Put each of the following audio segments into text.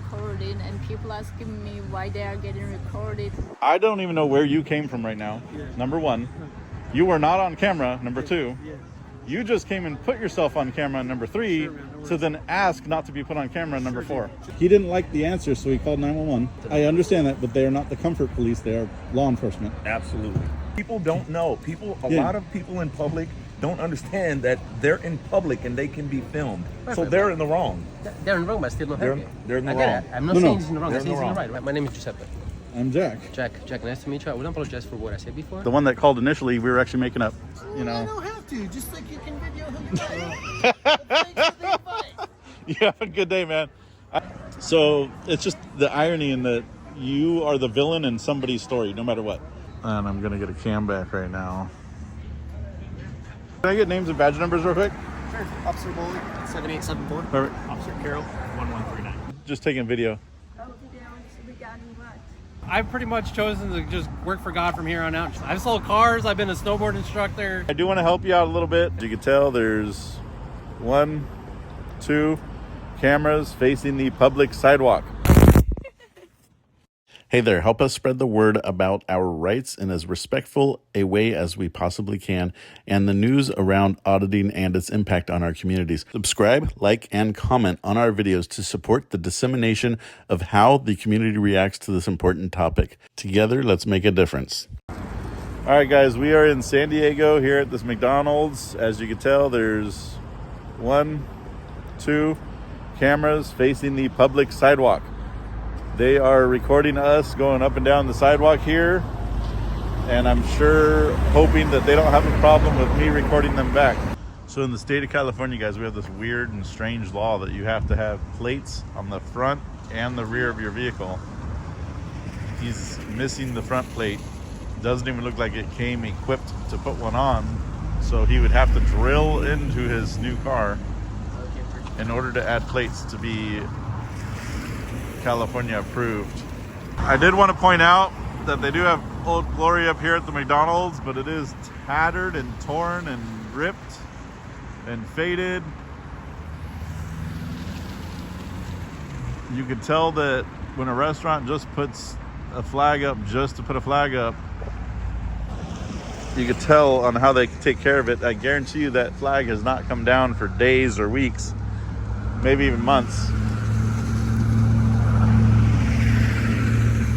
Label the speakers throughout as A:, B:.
A: recording, and people asking me why they are getting recorded.
B: I don't even know where you came from right now. Number one, you were not on camera. Number two, you just came and put yourself on camera. Number three, to then ask not to be put on camera. Number four. He didn't like the answer, so he called 911. I understand that, but they are not the comfort police. They are law enforcement.
C: Absolutely. People don't know. A lot of people in public don't understand that they're in public and they can be filmed. So they're in the wrong.
D: They're in the wrong, but still not happy.
C: They're in the wrong.
D: I'm not saying it's in the wrong. I'm saying it's in the right. My name is Giuseppe.
B: I'm Jack.
D: Jack, nice to meet you. I would apologize for what I said before.
B: The one that called initially, we were actually making up, you know.
E: I don't have to. Just like you can video who
B: You have a good day, man. So it's just the irony in that you are the villain in somebody's story, no matter what. And I'm gonna get a cam back right now. Can I get names and badge numbers real quick?
E: Sure. Officer Bowley, 7874.
B: Perfect.
E: Officer Carroll, 1139.
B: Just taking video.
F: I've pretty much chosen to just work for God from here on out. I've sold cars. I've been a snowboard instructor.
B: I do want to help you out a little bit. As you can tell, there's 1, 2 cameras facing the public sidewalk. Hey there, help us spread the word about our rights in as respectful a way as we possibly can, and the news around auditing and its impact on our communities. Subscribe, like, and comment on our videos to support the dissemination of how the community reacts to this important topic. Together, let's make a difference. All right, guys, we are in San Diego here at this McDonald's. As you can tell, there's 1, 2 cameras facing the public sidewalk. They are recording us going up and down the sidewalk here, and I'm sure hoping that they don't have a problem with me recording them back. So in the state of California, guys, we have this weird and strange law that you have to have plates on the front and the rear of your vehicle. He's missing the front plate. Doesn't even look like it came equipped to put one on, so he would have to drill into his new car in order to add plates to be California approved. I did want to point out that they do have Old Glory up here at the McDonald's, but it is tattered and torn and ripped and faded. You can tell that when a restaurant just puts a flag up just to put a flag up, you could tell on how they take care of it. I guarantee you that flag has not come down for days or weeks, maybe even months.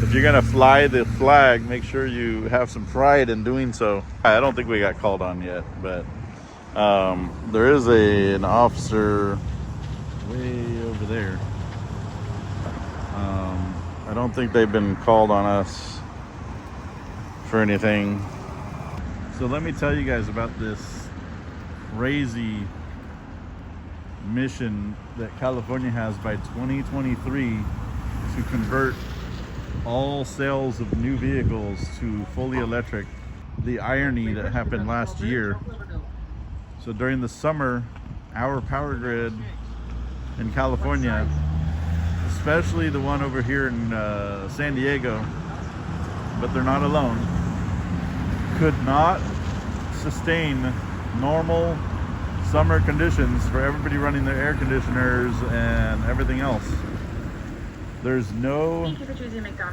B: If you're gonna fly the flag, make sure you have some pride in doing so. I don't think we got called on yet, but there is an officer way over there. I don't think they've been called on us for anything. So let me tell you guys about this crazy mission that California has by 2023 to convert all sales of new vehicles to fully electric. The irony that happened last year. So during the summer, our power grid in California, especially the one over here in San Diego, but they're not alone, could not sustain normal summer conditions for everybody running their air conditioners and everything else. There's no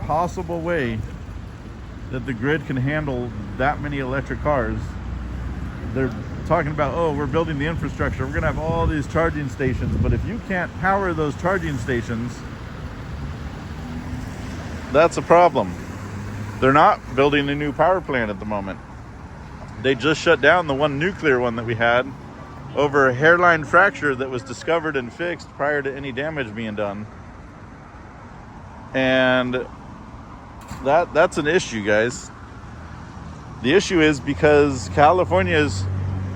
B: possible way that the grid can handle that many electric cars. They're talking about, oh, we're building the infrastructure, we're gonna have all these charging stations, but if you can't power those charging stations, that's a problem. They're not building a new power plant at the moment. They just shut down the one nuclear one that we had over a hairline fracture that was discovered and fixed prior to any damage being done. And that's an issue, guys. The issue is because California is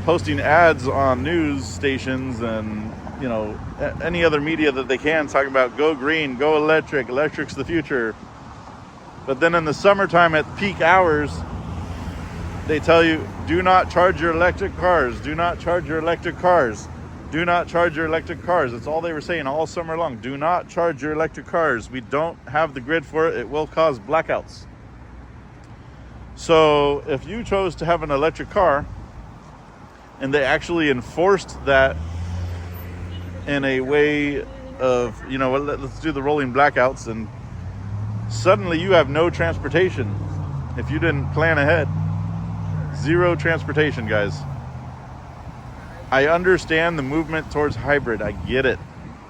B: posting ads on news stations and, you know, any other media that they can, talking about go green, go electric, electric's the future. But then in the summertime at peak hours, they tell you, do not charge your electric cars, do not charge your electric cars. Do not charge your electric cars. That's all they were saying all summer long. Do not charge your electric cars. We don't have the grid for it. It will cause blackouts. So if you chose to have an electric car and they actually enforced that in a way of, you know, let's do the rolling blackouts, and suddenly you have no transportation if you didn't plan ahead. Zero transportation, guys. I understand the movement towards hybrid. I get it.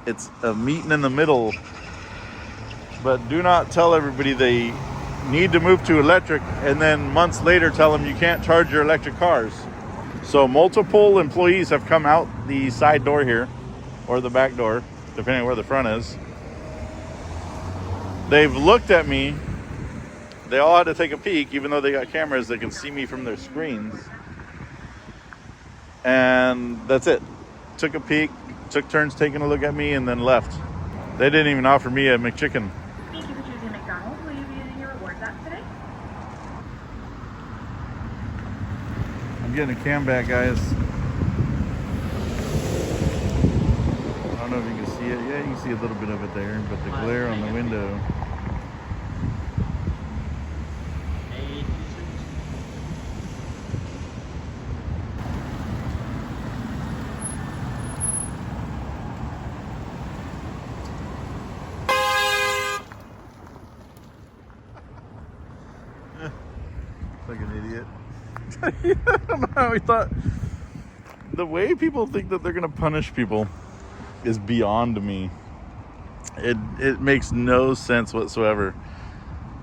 B: It's a meeting in the middle. But do not tell everybody they need to move to electric and then months later tell them you can't charge your electric cars. So multiple employees have come out the side door here, or the back door, depending on where the front is. They've looked at me. They all had to take a peek, even though they got cameras that can see me from their screens. And that's it. Took a peek, took turns taking a look at me, and then left. They didn't even offer me a McChicken.
G: Thank you for choosing McDonald's. Will you be using your rewards app today?
B: I'm getting a cam back, guys. I don't know if you can see it. Yeah, you can see a little bit of it there, but the glare on the window. Like an idiot. I don't know how he thought. The way people think that they're gonna punish people is beyond me. It makes no sense whatsoever.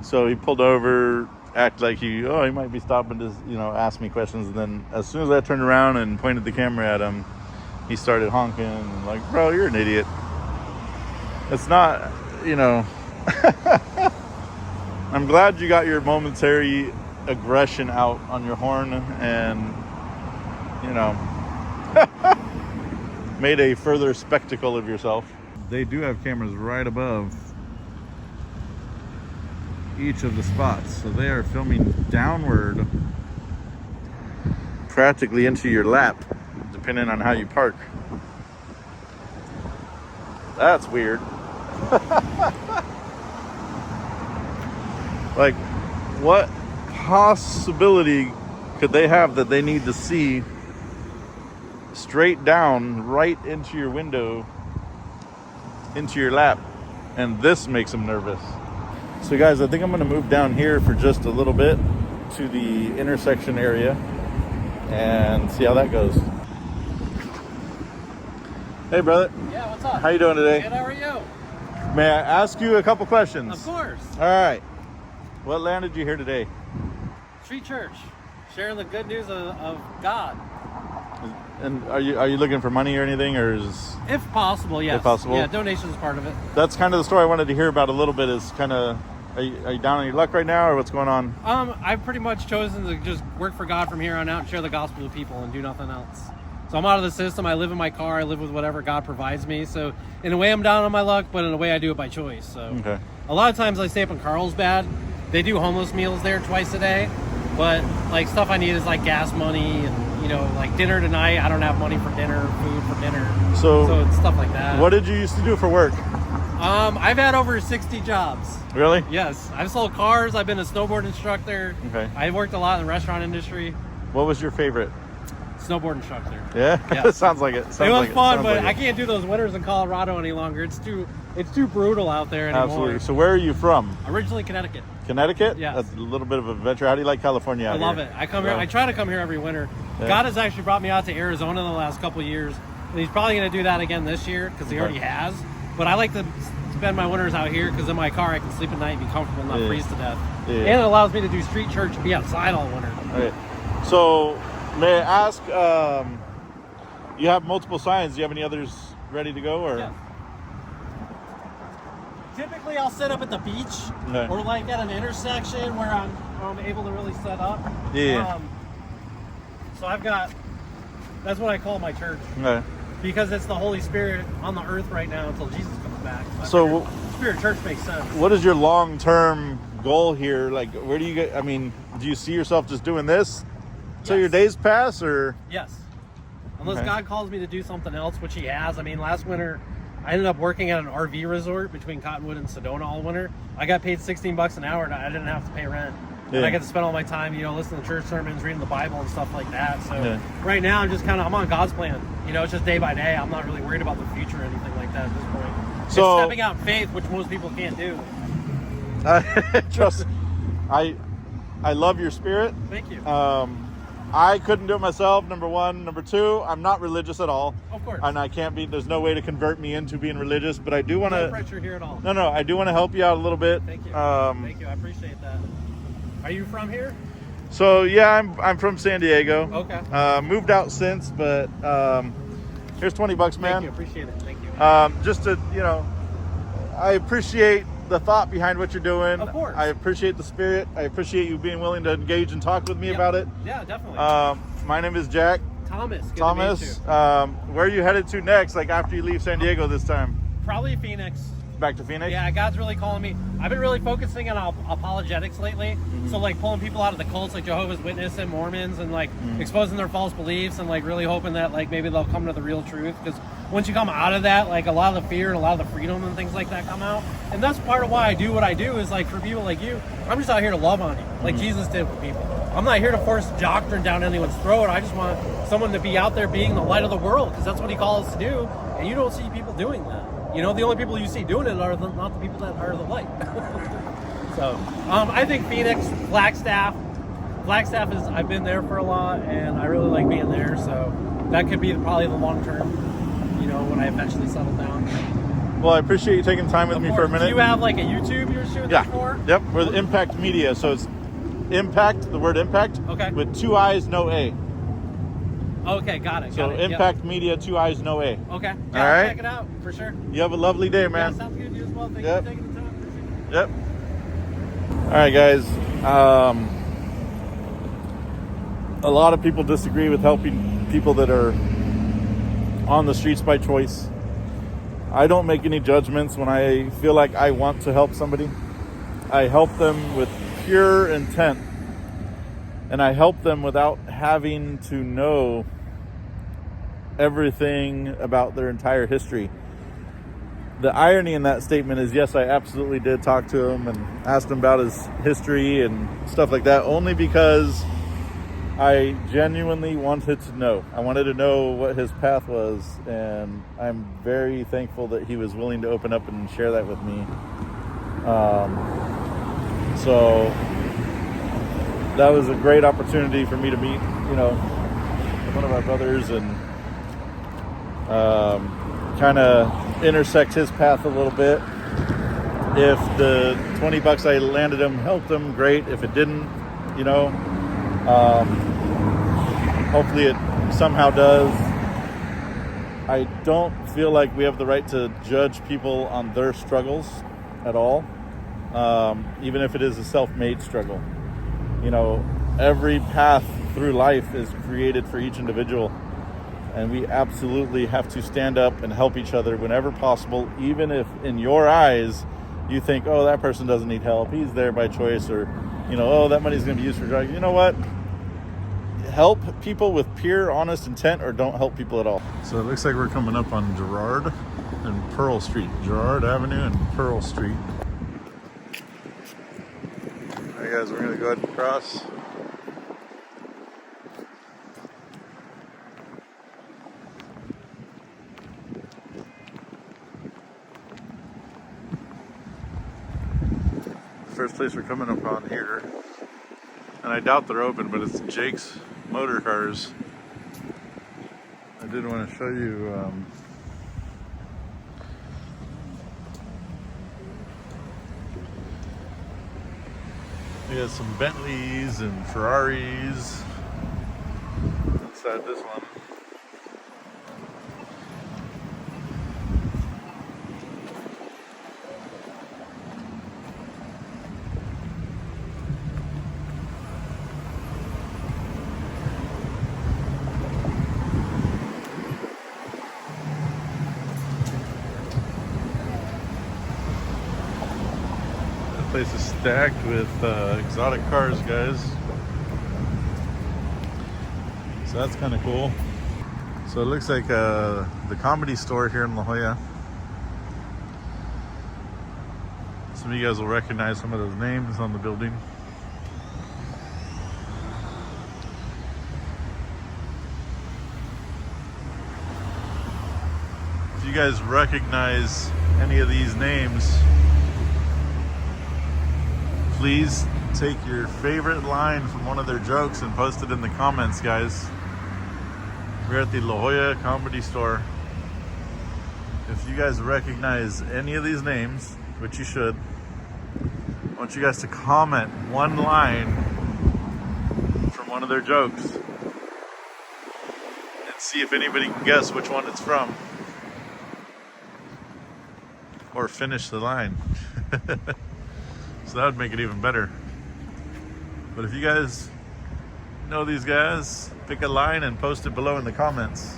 B: So he pulled over, acted like he might be stopping to, you know, ask me questions, and then as soon as I turned around and pointed the camera at him, he started honking and like, bro, you're an idiot. It's not, you know. I'm glad you got your momentary aggression out on your horn and, you know, made a further spectacle of yourself. They do have cameras right above each of the spots, so they are filming downward practically into your lap, depending on how you park. That's weird. Like, what possibility could they have that they need to see straight down right into your window, into your lap? And this makes them nervous. So guys, I think I'm going to move down here for just a little bit to the intersection area and see how that goes. Hey brother.
F: Yeah, what's up?
B: How you doing today?
F: Good, how are you?
B: May I ask you a couple questions?
F: Of course.
B: All right. What landed you here today?
F: Street church, sharing the good news of God.
B: And are you looking for money or anything, or is...
F: If possible, yes.
B: If possible?
F: Yeah, donation is part of it.
B: That's kind of the story I wanted to hear about a little bit, is kind of, are you down on your luck right now, or what's going on?
F: I've pretty much chosen to just work for God from here on out and share the gospel with people and do nothing else. So I'm out of the system. I live in my car. I live with whatever God provides me. So in a way I'm down on my luck, but in a way I do it by choice. So
B: Okay.
F: A lot of times I stay up in Carlsbad. They do homeless meals there twice a day. But like stuff I need is like gas money and, you know, like dinner tonight. I don't have money for dinner, food for dinner.
B: So
F: it's stuff like that.
B: What did you used to do for work?
F: I've had over 60 jobs.
B: Really?
F: Yes. I've sold cars. I've been a snowboard instructor.
B: Okay.
F: I worked a lot in the restaurant industry.
B: What was your favorite?
F: Snowboard instructor.
B: Yeah?
F: Yeah.
B: Sounds like it.
F: It was
B: Sounds
F: fun, but
B: like
F: I
B: it.
F: can't do those winters in Colorado any longer. It's too brutal out there anymore.
B: Absolutely. So where are you from?
F: Originally Connecticut.
B: Connecticut?
F: Yes.
B: That's a little bit of a venture. How do you like California out
F: I love
B: here?
F: it. I come here. I try to come here every winter.
B: Yeah.
F: God has actually brought me out to Arizona in the last couple of years, and He's probably going to do that again this year because He already has. But I like to spend my winters out here because in my car I can sleep at night and be comfortable and not freeze to death.
B: Yeah.
F: And it allows me to do street church and be outside all winter.
B: Okay. So may I ask? You have multiple signs. Do you have any others ready to go, or?
F: Yeah. Typically, I'll set up at the beach
B: Okay.
F: or like at an intersection where I'm able to really set up.
B: Yeah.
F: So I've got, that's what I call my church
B: Okay.
F: because it's the Holy Spirit on the earth right now until Jesus comes back.
B: So
F: Spirit Church makes sense.
B: what is your long-term goal here? Like, where do you get? I mean, do you see yourself just doing this till
F: Yes.
B: your days pass, or?
F: Yes. Unless
B: Okay.
F: God calls me to do something else, which He has. I mean, last winter, I ended up working at an RV resort between Cottonwood and Sedona all winter. I got paid $16 an hour and I didn't have to pay rent.
B: Yeah.
F: And I get to spend all my time, you know, listening to church sermons, reading the Bible and stuff like that. So
B: Yeah.
F: right now I'm just I'm on God's plan. You know, it's just day by day. I'm not really worried about the future or anything like that at this point. it's stepping out in faith, which most people can't do.
B: Trust. I love your spirit.
F: Thank you.
B: I couldn't do it myself, number one. Number two, I'm not religious at all.
F: Of course.
B: And I can't be, there's no way to convert me into being religious, but I do want to...
F: No pressure here at all.
B: No, I do want to help you out a little bit.
F: Thank you. Thank you, I appreciate that. Are you from here?
B: So, yeah, I'm from San Diego.
F: Okay.
B: Moved out since, but here's $20, man.
F: Thank you, appreciate it. Thank you.
B: Just to, I appreciate the thought behind what you're doing.
F: Of course.
B: I appreciate the spirit. I appreciate you being willing to engage and talk with me about it.
F: Yeah, definitely.
B: My name is Jack.
F: Thomas. Good
B: Thomas.
F: To meet you.
B: Where are you headed to next, like after you leave San Diego this time?
F: Probably Phoenix.
B: Back to Phoenix?
F: Yeah, God's really calling me. I've been really focusing on apologetics lately.
B: Mm-hmm.
F: So like pulling people out of the cults like Jehovah's Witness and Mormons and like exposing their false beliefs and like really hoping that like maybe they'll come to the real truth. Because once you come out of that, like a lot of the fear and a lot of the freedom and things like that come out. And that's part of why I do what I do is like for people like you, I'm just out here to love on you like Jesus did with people. I'm not here to force doctrine down anyone's throat. I just want someone to be out there being the light of the world because that's what he calls us to do. And you don't see people doing that. The only people you see doing it are not the people that are the light. So, I think Phoenix, Flagstaff is, I've been there for a lot, and I really like being there, so that could be probably the long term, when I eventually settle down.
B: Well, I appreciate you taking time with me for a minute.
F: Do you have like a YouTube you're shooting this for?
B: Yep, we're the Impact Media, so it's Impact, the word Impact,
F: okay,
B: with 2 I's, no A.
F: Okay, got it.
B: So Impact Media, 2 I's, no A.
F: Okay.
B: All right.
F: Check it out for sure.
B: You have a lovely day, man.
F: Yeah, sounds good to you as well. Thank you for taking the time.
B: Yep. All right, guys. A lot of people disagree with helping people that are on the streets by choice. I don't make any judgments when I feel like I want to help somebody. I help them with pure intent. And I help them without having to know everything about their entire history. The irony in that statement is, yes, I absolutely did talk to him and asked him about his history and stuff like that, only because I genuinely wanted to know. I wanted to know what his path was, and I'm very thankful that he was willing to open up and share that with me. So that was a great opportunity for me to meet, one of our brothers and kind of intersect his path a little bit. If the $20 I landed him helped him, great. If it didn't, hopefully it somehow does. I don't feel like we have the right to judge people on their struggles at all, even if it is a self-made struggle. Every path through life is created for each individual, and we absolutely have to stand up and help each other whenever possible, even if in your eyes you think, oh, that person doesn't need help, he's there by choice, or oh, that money's going to be used for drugs. You know what? Help people with pure, honest intent, or don't help people at all. So it looks like we're coming up on Girard and Pearl Street. Girard Avenue and Pearl Street. All right, guys, we're going to go ahead and cross. First place we're coming upon here, and I doubt they're open, but it's Jake's Motor Cars. I did want to show you we have some Bentleys and Ferraris inside this one. Place is stacked with exotic cars, guys. So that's kind of cool. So it looks like the Comedy Store here in La Jolla. Some of you guys will recognize some of those names on the building. If you guys recognize any of these names, please take your favorite line from one of their jokes and post it in the comments, guys. We're at the La Jolla Comedy Store. If you guys recognize any of these names, which you should, I want you guys to comment one line from one of their jokes and see if anybody can guess which one it's from. Or finish the line. So that would make it even better. But if you guys know these guys, pick a line and post it below in the comments.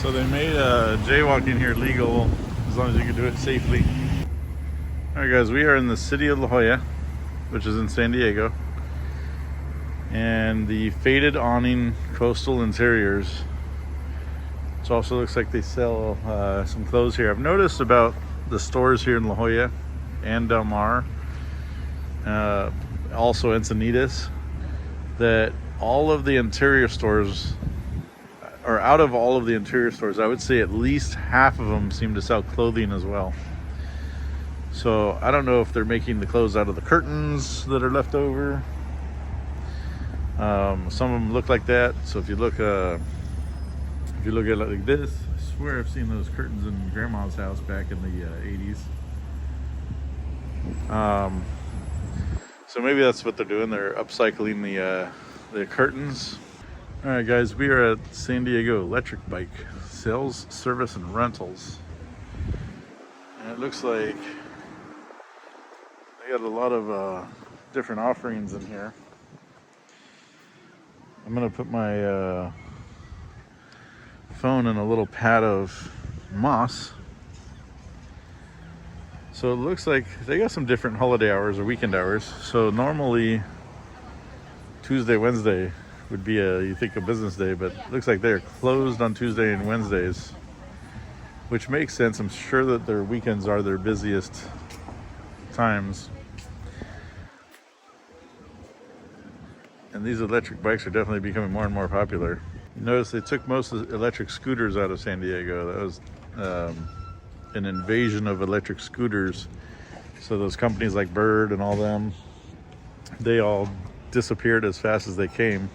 B: So they made jaywalking here legal as long as you can do it safely. Alright guys, we are in the city of La Jolla, which is in San Diego. And the faded awning coastal interiors. It also looks like they sell some clothes here. I've noticed about the stores here in La Jolla and Del Mar, also Encinitas, that all of the interior stores, or out of all of the interior stores, I would say at least half of them seem to sell clothing as well. So I don't know if they're making the clothes out of the curtains that are left over. Some of them look like that. So if you look at it like this, I swear I've seen those curtains in Grandma's house back in the 80s. So maybe that's what they're doing. They're upcycling the curtains. All right, guys, we are at San Diego Electric Bike Sales, Service, and Rentals. And it looks like they got a lot of different offerings in here. I'm gonna put my phone in a little pad of moss. So it looks like they got some different holiday hours or weekend hours. So normally Tuesday, Wednesday would be you think a business day, but it looks like they're closed on Tuesday and Wednesdays, which makes sense. I'm sure that their weekends are their busiest times. And these electric bikes are definitely becoming more and more popular. You notice they took most of the electric scooters out of San Diego. That was an invasion of electric scooters. So those companies like Bird and all them, they all disappeared as fast as they came.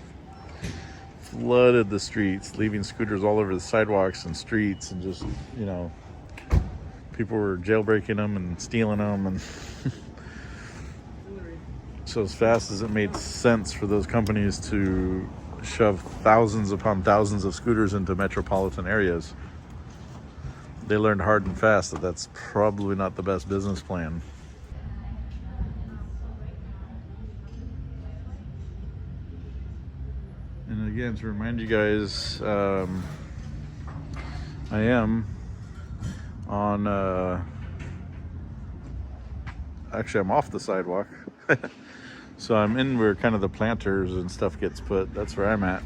B: Flooded the streets, leaving scooters all over the sidewalks and streets, and just, you know, people were jailbreaking them and stealing them. And so as fast as it made sense for those companies to shove thousands upon thousands of scooters into metropolitan areas, they learned hard and fast that that's probably not the best business plan. And again, to remind you guys, I am on, actually I'm off the sidewalk. So I'm in where kind of the planters and stuff gets put. That's where I'm at.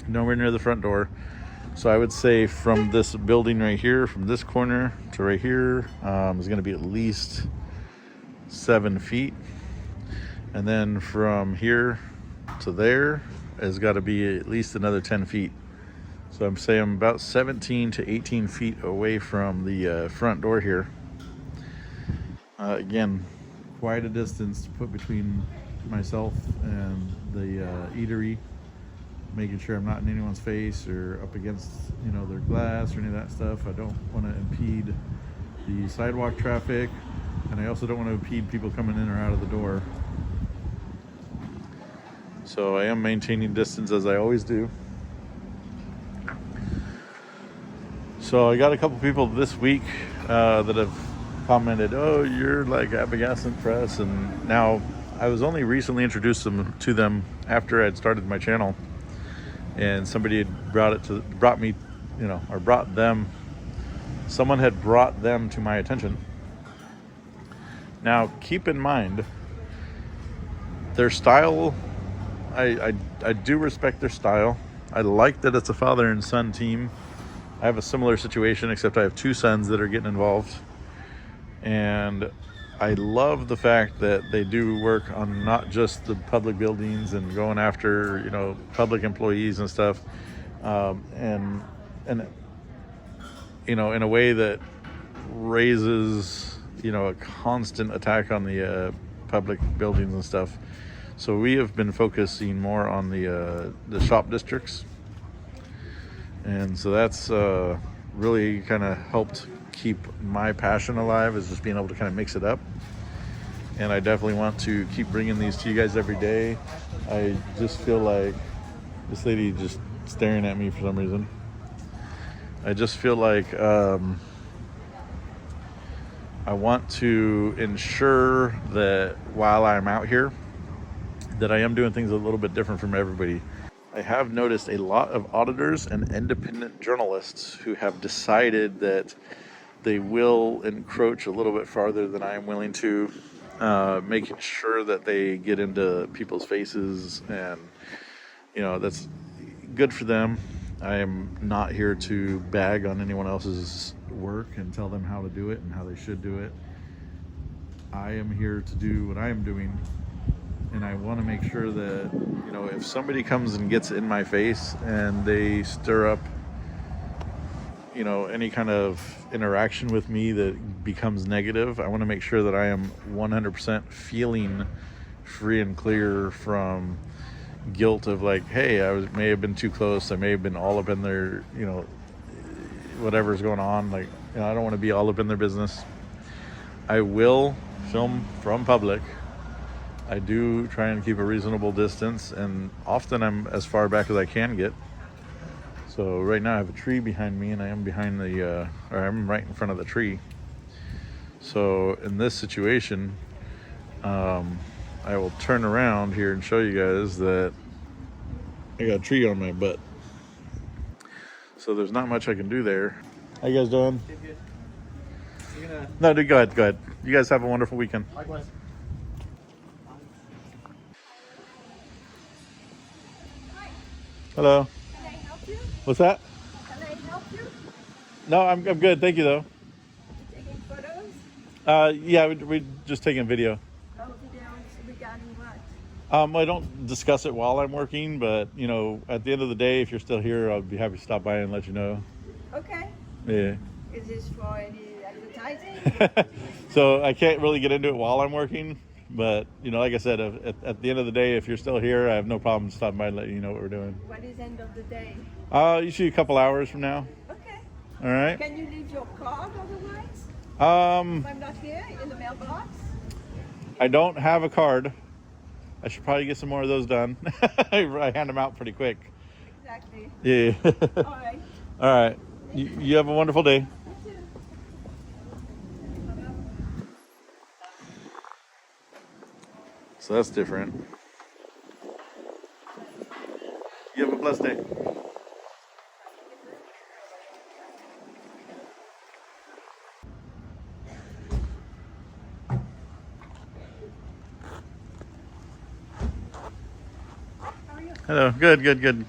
B: Nowhere near the front door. So I would say from this building right here, from this corner to right here, is going to be at least 7 feet. And then from here to there has got to be at least another 10 feet. So I'm saying I'm about 17 to 18 feet away from the front door here. Again, quite a distance to put between myself and the eatery, making sure I'm not in anyone's face or up against, you know, their glass or any of that stuff. I don't want to impede the sidewalk traffic, and I also don't want to impede people coming in or out of the door. So I am maintaining distance as I always do. So I got a couple people this week that have commented, "Oh, you're like Abbagascent Press," and now I was only recently introduced to them after I'd started my channel, and somebody had brought me, or brought them. Someone had brought them to my attention. Now, keep in mind, their style. I do respect their style. I like that it's a father and son team. I have a similar situation, except I have two sons that are getting involved. And I love the fact that they do work on not just the public buildings and going after, public employees and stuff. And in a way that raises, a constant attack on the public buildings and stuff. So we have been focusing more on the shop districts. And so that's really kind of helped keep my passion alive, is just being able to kind of mix it up. And I definitely want to keep bringing these to you guys every day. I just feel like this lady just staring at me for some reason. I just feel like I want to ensure that while I'm out here, that I am doing things a little bit different from everybody. I have noticed a lot of auditors and independent journalists who have decided that they will encroach a little bit farther than I am willing to, making sure that they get into people's faces, and that's good for them. I am not here to bag on anyone else's work and tell them how to do it and how they should do it. I am here to do what I am doing, and I want to make sure that, if somebody comes and gets in my face and they stir up, any kind of interaction with me that becomes negative, I want to make sure that I am 100% feeling free and clear from guilt of like, hey, may have been too close. I may have been all up in their, whatever's going on. Like, I don't want to be all up in their business. I will film from public. I do try and keep a reasonable distance, and often I'm as far back as I can get. So right now I have a tree behind me, and I am behind I'm right in front of the tree. So in this situation, I will turn around here and show you guys that I got a tree on my butt. So there's not much I can do there. How you guys doing?
E: Good.
B: No, dude, go ahead. You guys have a wonderful weekend.
E: Likewise.
B: Hello.
H: Can I help you?
B: What's that?
H: Can I help you?
B: No, I'm good. Thank you, though.
H: Taking photos?
B: Yeah, we just taking video.
H: Oh, videos regarding what?
B: I don't discuss it while I'm working, but at the end of the day, if you're still here, I'll be happy to stop by and let you know.
H: Okay.
B: Yeah.
H: Is this for any advertising?
B: So I can't really get into it while I'm working, but like I said, at the end of the day, if you're still here, I have no problem stopping by and letting you know what we're doing.
H: What is end of the day?
B: Usually a couple hours from now.
H: Okay.
B: All right.
H: Can you leave your card otherwise? If I'm not here, in the mailbox?
B: I don't have a card. I should probably get some more of those done. I hand them out pretty quick.
H: Exactly.
B: Yeah.
H: All right.
B: All right. You have a wonderful day.
H: You too.
B: So that's different. You have a blessed day. Hello. Good.
H: You tourism?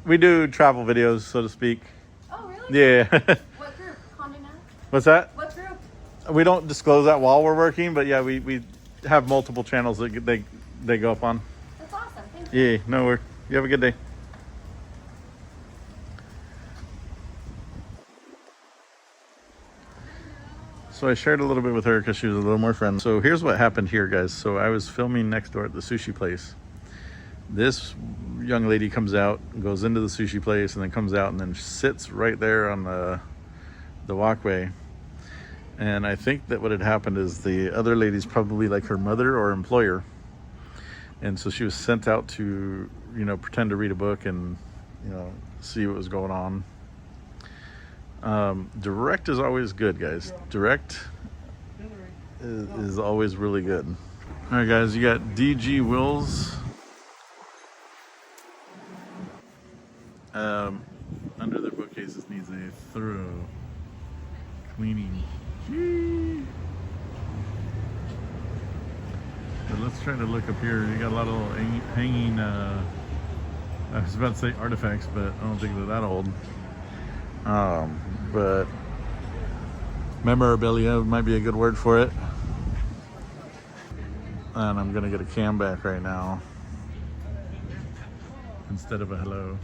B: We do travel videos, so to speak.
H: Oh, really?
B: Yeah.
H: What group? Condé Nast?
B: What's that?
H: What group?
B: We don't disclose that while we're working, but yeah, we have multiple channels that they go up on.
H: That's awesome. Thank you.
B: Yeah, no worries. You have a good day. So I shared a little bit with her because she was a little more friendly. So here's what happened here, guys. So I was filming next door at the sushi place. This young lady comes out, goes into the sushi place, and then comes out and then sits right there on the walkway. And I think that what had happened is the other lady's probably like her mother or employer. And so she was sent out to, pretend to read a book and, see what was going on. Direct is always good, guys. Direct is always really good. All right, guys, you got DG Wills. Under their bookcases needs a thorough cleaning. Gee. But let's try to look up here. You got a lot of little hanging, I was about to say artifacts, but I don't think they're that old. But memorabilia might be a good word for it. And I'm gonna get a cam back right now instead of a hello.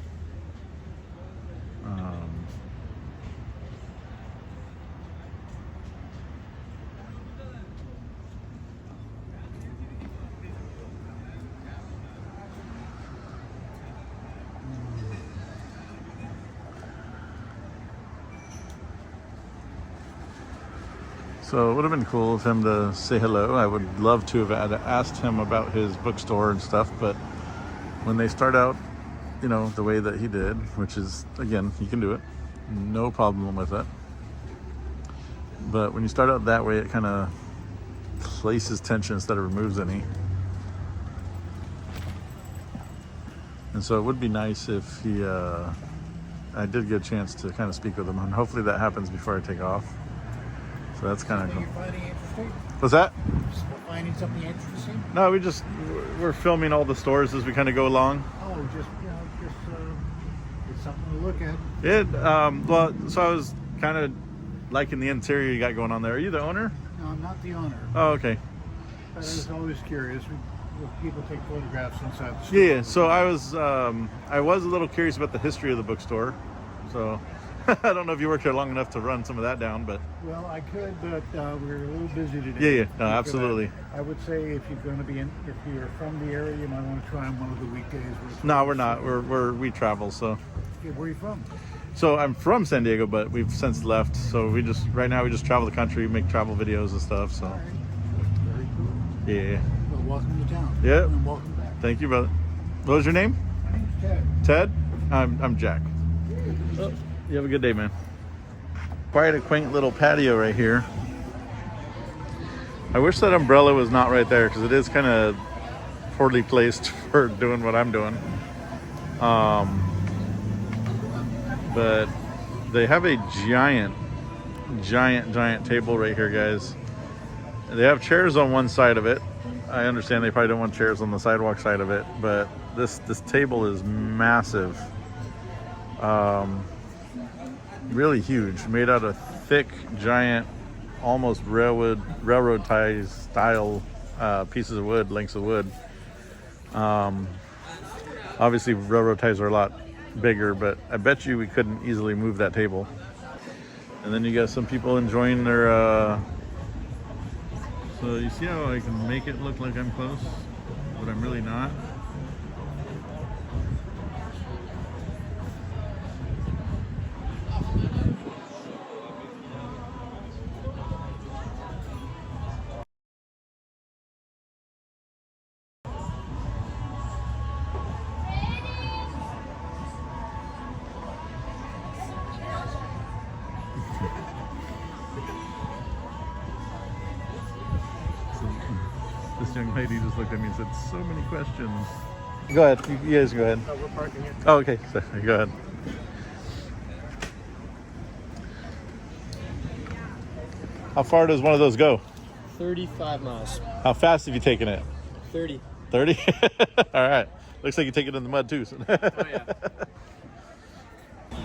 B: So it would have been cool of him to say hello. I would love to have asked him about his bookstore and stuff, but when they start out, you know, the way that he did, which is, again, he can do it, no problem with it. But when you start out that way, it kind of places tension instead of removes any. And so it would be nice if he, I did get a chance to kind of speak with him, and hopefully that happens before I take off. So that's kind of cool.
E: You're finding interesting?
B: What's that?
E: Finding something interesting?
B: No, we're filming all the stores as we kind of go along.
E: Oh, just, you know, it's something to look at.
B: Well, so I was kind of liking the interior you got going on there. Are you the owner?
E: No, I'm not the owner.
B: Oh, okay.
E: But I was always curious. People take photographs inside the store.
B: Yeah, so I was a little curious about the history of the bookstore. So I don't know if you worked here long enough to run some of that down, but
E: Well, I could, but we're a little busy today.
B: Yeah, no, absolutely.
E: I would say if you're going to be if you're from the area, you might want to try on one of the weekdays.
B: no, we're not. We travel, so.
E: Okay, where are you from?
B: So I'm from San Diego, but we've since left. So right now we just travel the country, make travel videos and stuff. So
E: All right. Very cool.
B: yeah.
E: Well, welcome to town.
B: Yep.
E: And welcome back.
B: Thank you, brother. What was your name?
E: My name's Ted.
B: Ted? I'm Jack. Oh, you have a good day, man. Quite a quaint little patio right here. I wish that umbrella was not right there because it is kind of poorly placed for doing what I'm doing. But they have a giant table right here, guys. They have chairs on one side of it. I understand they probably don't want chairs on the sidewalk side of it, but this table is massive. Really huge, made out of thick, giant, almost railroad tie style pieces of wood, lengths of wood. Obviously railroad ties are a lot bigger, but I bet you we couldn't easily move that table. And then you got some people enjoying their so you see how I can make it look like I'm close, but I'm really not. This young lady just looked at me and said, so many questions. Go ahead. You guys go ahead.
E: Oh, we're parking here.
B: Oh, okay. Sorry. Go ahead. How far does one of those go?
D: 35 miles.
B: How fast have you taken it?
D: 30.
B: 30? All right. Looks like you take it in the mud too. So.
D: Oh, yeah.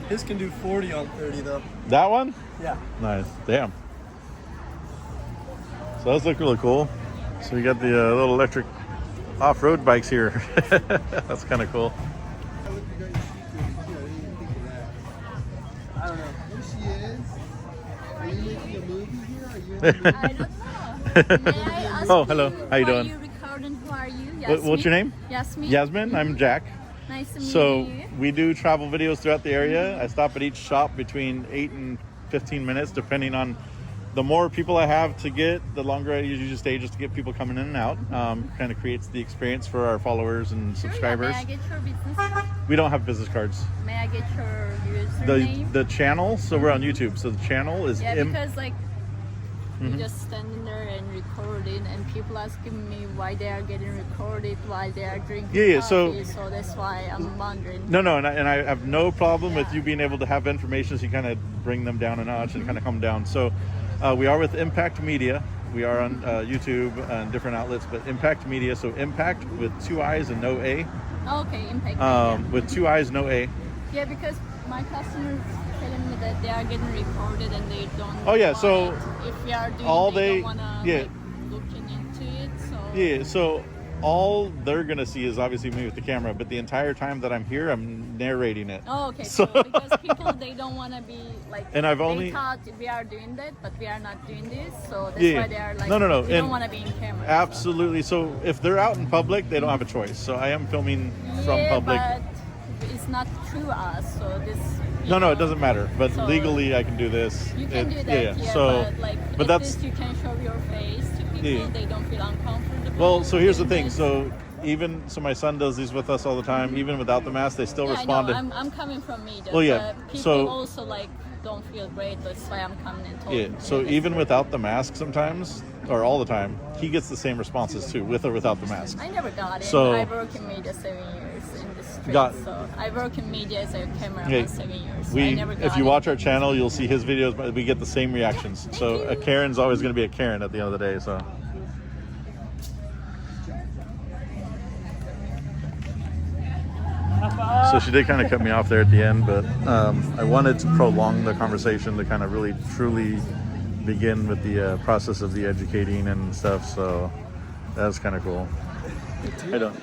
D: His can do 40 on 30, though.
B: That one?
D: Yeah.
B: Nice. Damn. So those look really cool. So we got the little electric off-road bikes here. That's kind of cool.
D: I don't know.
H: Here she is. Are you making a movie here? Are you
A: I don't know. May I ask
B: Oh, hello. How you doing?
A: Who are you recording? Who are you?
B: What's your name?
A: Yasmin.
B: Yasmin. I'm Jack.
A: Nice to meet
B: So
A: you.
B: we do travel videos throughout the area. I stop at each shop between 8 and 15 minutes, depending on the more people I have to get, the longer I usually stay just to get people coming in and out. Kind of creates the experience for our followers and subscribers.
A: Sure, yeah. May I get your business?
B: We don't have business cards.
A: May I get your username?
B: The channel, so we're on YouTube. So the channel is
A: yeah, because like you just standing there and recording, and people asking me why they are getting recorded while they are drinking coffee. So that's why I'm wondering.
B: No, and I have no problem with you being able to have information, so you kind of bring them down a notch and kind of come down. So we are with Impact Media. We are on YouTube and different outlets, but Impact Media. So Impact with 2 I's and no A.
A: Okay, Impact Media.
B: With 2 I's, no A.
A: Yeah, because my customers telling me that they are getting recorded and they don't.
B: Oh yeah, so
A: if we are doing,
B: they
A: don't wanna,
B: yeah,
A: like, looking into it. So
B: yeah, so all they're gonna see is obviously me with the camera, but the entire time that I'm here, I'm narrating it.
A: Oh, okay. So because people they don't want to be like,
B: and I've
A: they
B: only
A: thought we are doing that, but we are not doing this. So that's
B: yeah,
A: why they are like,
B: no,
A: we don't want to be in camera.
B: Absolutely. So if they're out in public, they don't have a choice. So I am filming from public.
A: But it's not through us. So this.
B: No, it doesn't matter. But
A: so
B: legally, I can do this.
A: You can do that. Yeah.
B: So,
A: but like,
B: but that's
A: you can show your face to people. They don't feel uncomfortable.
B: Well, so here's the thing. So my son does these with us all the time. Even without the mask, they still respond.
A: I know. I'm coming from media.
B: Well, yeah.
A: But people
B: So
A: also like don't feel great. That's why I'm coming and talking.
B: Yeah. So even without the mask, sometimes or all the time, he gets the same responses too, with or without the mask.
A: I never got it.
B: So
A: I work in media 7 years in the street. So I work in media as a cameraman 7 years. So I never got
B: if you watch our channel, you'll see his videos, but we get the same reactions. So a Karen's always going to be a Karen at the end of the day. So. So she did kind of cut me off there at the end, but I wanted to prolong the conversation to kind of really truly begin with the process of the educating and stuff. So that was kind of cool. I don't.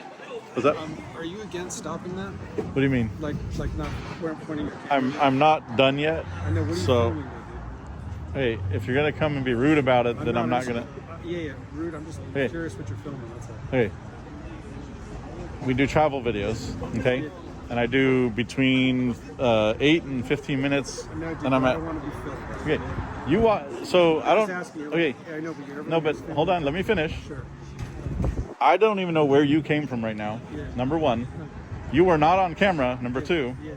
B: What's that?
D: Are you against stopping that?
B: What do you mean?
D: Like not pointing your camera?
B: I'm not done yet.
D: I know. What are you
B: so,
D: filming,
B: hey, if you're gonna come and be rude about it, then I'm not gonna.
D: Yeah, rude. I'm just curious what you're filming. That's all.
B: Hey, we do travel videos, okay? And I do between 8 and 15 minutes, and I'm at.
D: I don't want to be filmed.
B: Okay, you want so I don't. Okay,
D: yeah, I know, but you're
B: no, but hold on, let me finish.
D: Sure.
B: I don't even know where you came from right now.
D: Yeah.
B: Number one, you were not on camera. Number two,
D: Yeah.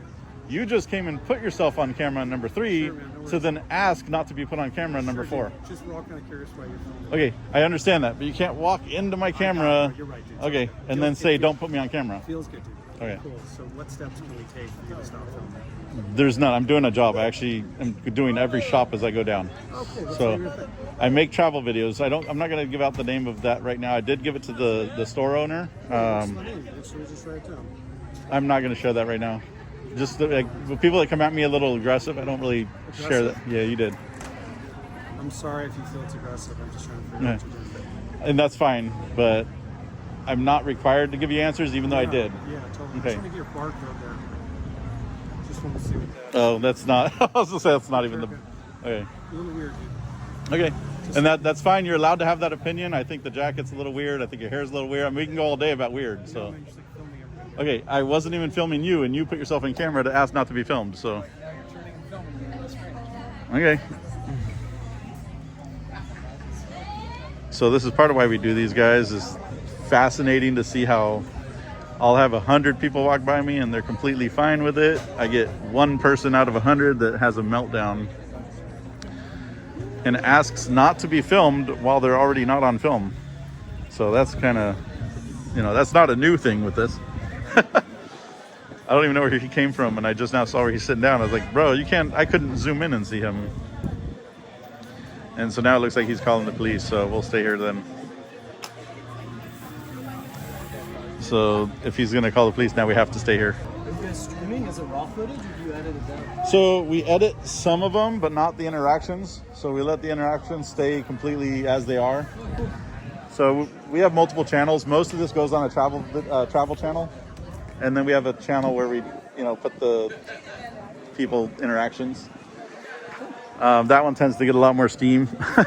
B: you just came and put yourself on camera. Number three,
D: Sure, man, no
B: to then ask not to be put on camera. Number
D: Sure,
B: four.
D: dude. Just we're all kind of curious why you're filming.
B: Okay, I understand that, but you can't walk into my camera.
D: You're right, dude.
B: Okay, and then say, "Don't put me on camera."
D: Feels good, dude.
B: Okay.
D: Cool. So what steps can we take for you to stop filming?
B: There's none. I'm doing a job. I actually am doing every shop as I go down.
D: Okay.
B: So I make travel videos. I'm not going to give out the name of that right now. I did give it to the store owner.
D: What's the name? Just write it down.
B: I'm not going to share that right now. Just like people that come at me a little aggressive, I don't really share that. Yeah, you did.
D: I'm sorry if you feel it's aggressive. I'm just trying to figure out what you're doing.
B: And that's fine, but I'm not required to give you answers, even though I did.
D: Yeah, totally.
B: Okay.
D: I'm trying to get your barcode there. Just want to see what that.
B: Oh, that's not. I was gonna say that's not even the. Okay.
D: A little weird, dude.
B: Okay. And that's fine. You're allowed to have that opinion. I think the jacket's a little weird. I think your hair's a little weird. I mean, we can go all day about weird. So.
D: No, you're just like filming everybody.
B: Okay, I wasn't even filming you, and you put yourself in camera to ask not to be filmed. So. Okay. So this is part of why we do these, guys. Is fascinating to see how I'll have 100 people walk by me and they're completely fine with it. I get one person out of 100 that has a meltdown and asks not to be filmed while they're already not on film. So that's kind of, that's not a new thing with this. I don't even know where he came from, and I just now saw where he's sitting down. I was like, bro, I couldn't zoom in and see him. And so now it looks like he's calling the police, so we'll stay here then. So if he's gonna call the police, now we have to stay here.
D: Is this streaming? Is it raw footage, or do you edit it down?
B: So we edit some of them, but not the interactions. So we let the interactions stay completely as they are. So we have multiple channels. Most of this goes on a travel channel, and then we have a channel where we, put the people interactions. That one tends to get a lot more steam.
D: I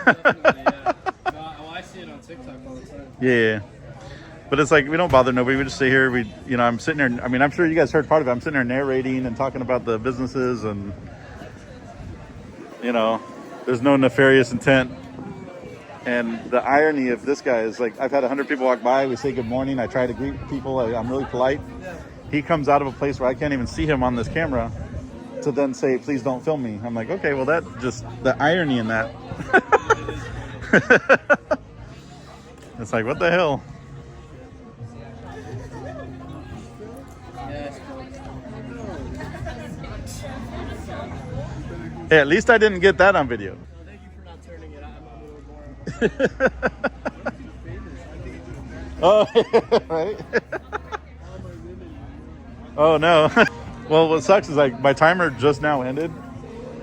D: see it on TikTok all the time.
B: Yeah. But it's like, we don't bother nobody. We just sit here. I'm sitting there. I mean, I'm sure you guys heard part of it. I'm sitting there narrating and talking about the businesses, and, there's no nefarious intent. And the irony of this guy is, like, I've had 100 people walk by. We say good morning. I try to greet people. I'm really polite. he comes out of a place where I can't even see him on this camera to then say, please don't film me. I'm like, okay, well, that just, the irony in that. It's like, what the hell? Hey, at least I didn't get that on video.
F: Thank you for not turning it. I'm a little more.
B: Oh, right? Oh, no. Well, what sucks is like my timer just now ended,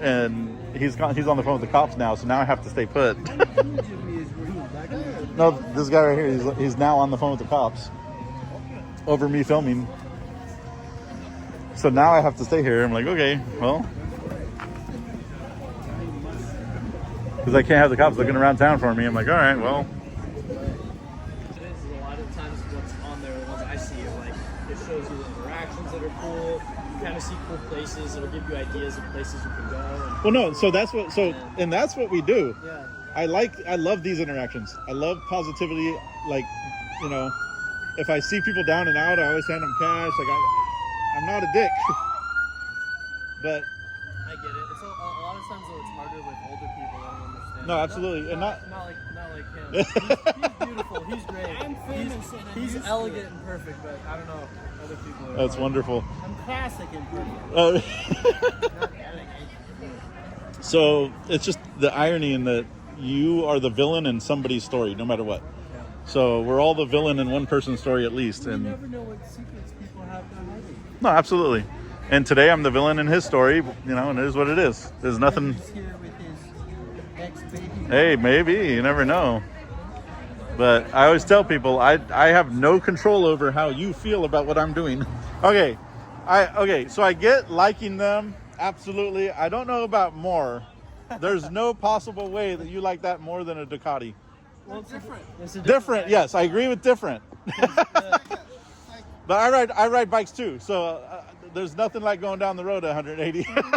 B: and he's on the phone with the cops now, so now I have to stay put. No, this guy right here, he's now on the phone with the cops over me filming. So now I have to stay here. I'm like, okay, well, because I can't have the cops looking around town for me. I'm like, all right, well.
F: A lot of times what's on there, the ones I see, are like, it shows you the interactions that are cool. You kind of see cool places. It'll give you ideas of places you can go. And,
B: Well, no, so that's what, and that's what we do.
F: yeah.
B: I love these interactions. I love positivity. Like, you know, if I see people down and out, I always hand them cash. Like, I'm not a dick. But
F: I get it. It's a lot of times though, it's harder with older people. I don't understand.
B: no, absolutely, and not.
F: Not like him. He's beautiful. He's great. He's elegant and perfect, but I don't know. Other people are
B: That's wonderful.
F: I'm classic and perfect.
B: So it's just the irony in that you are the villain in somebody's story, no matter what. So we're all the villain in one person's story at least. And
F: You never know what secrets people have down hiding.
B: no, absolutely. And today I'm the villain in his story, you know, and it is what it is. There's nothing.
F: He's here with his ex-baby.
B: Hey, maybe, you never know. But I always tell people I have no control over how you feel about what I'm doing. Okay. So I get liking them. Absolutely. I don't know about more. There's no possible way that you like that more than a Ducati.
F: Well, it's different. It's a
B: Different, yes, I agree with different. But I ride bikes too, so there's nothing like going down the road at 180.
I: Yeah, you know,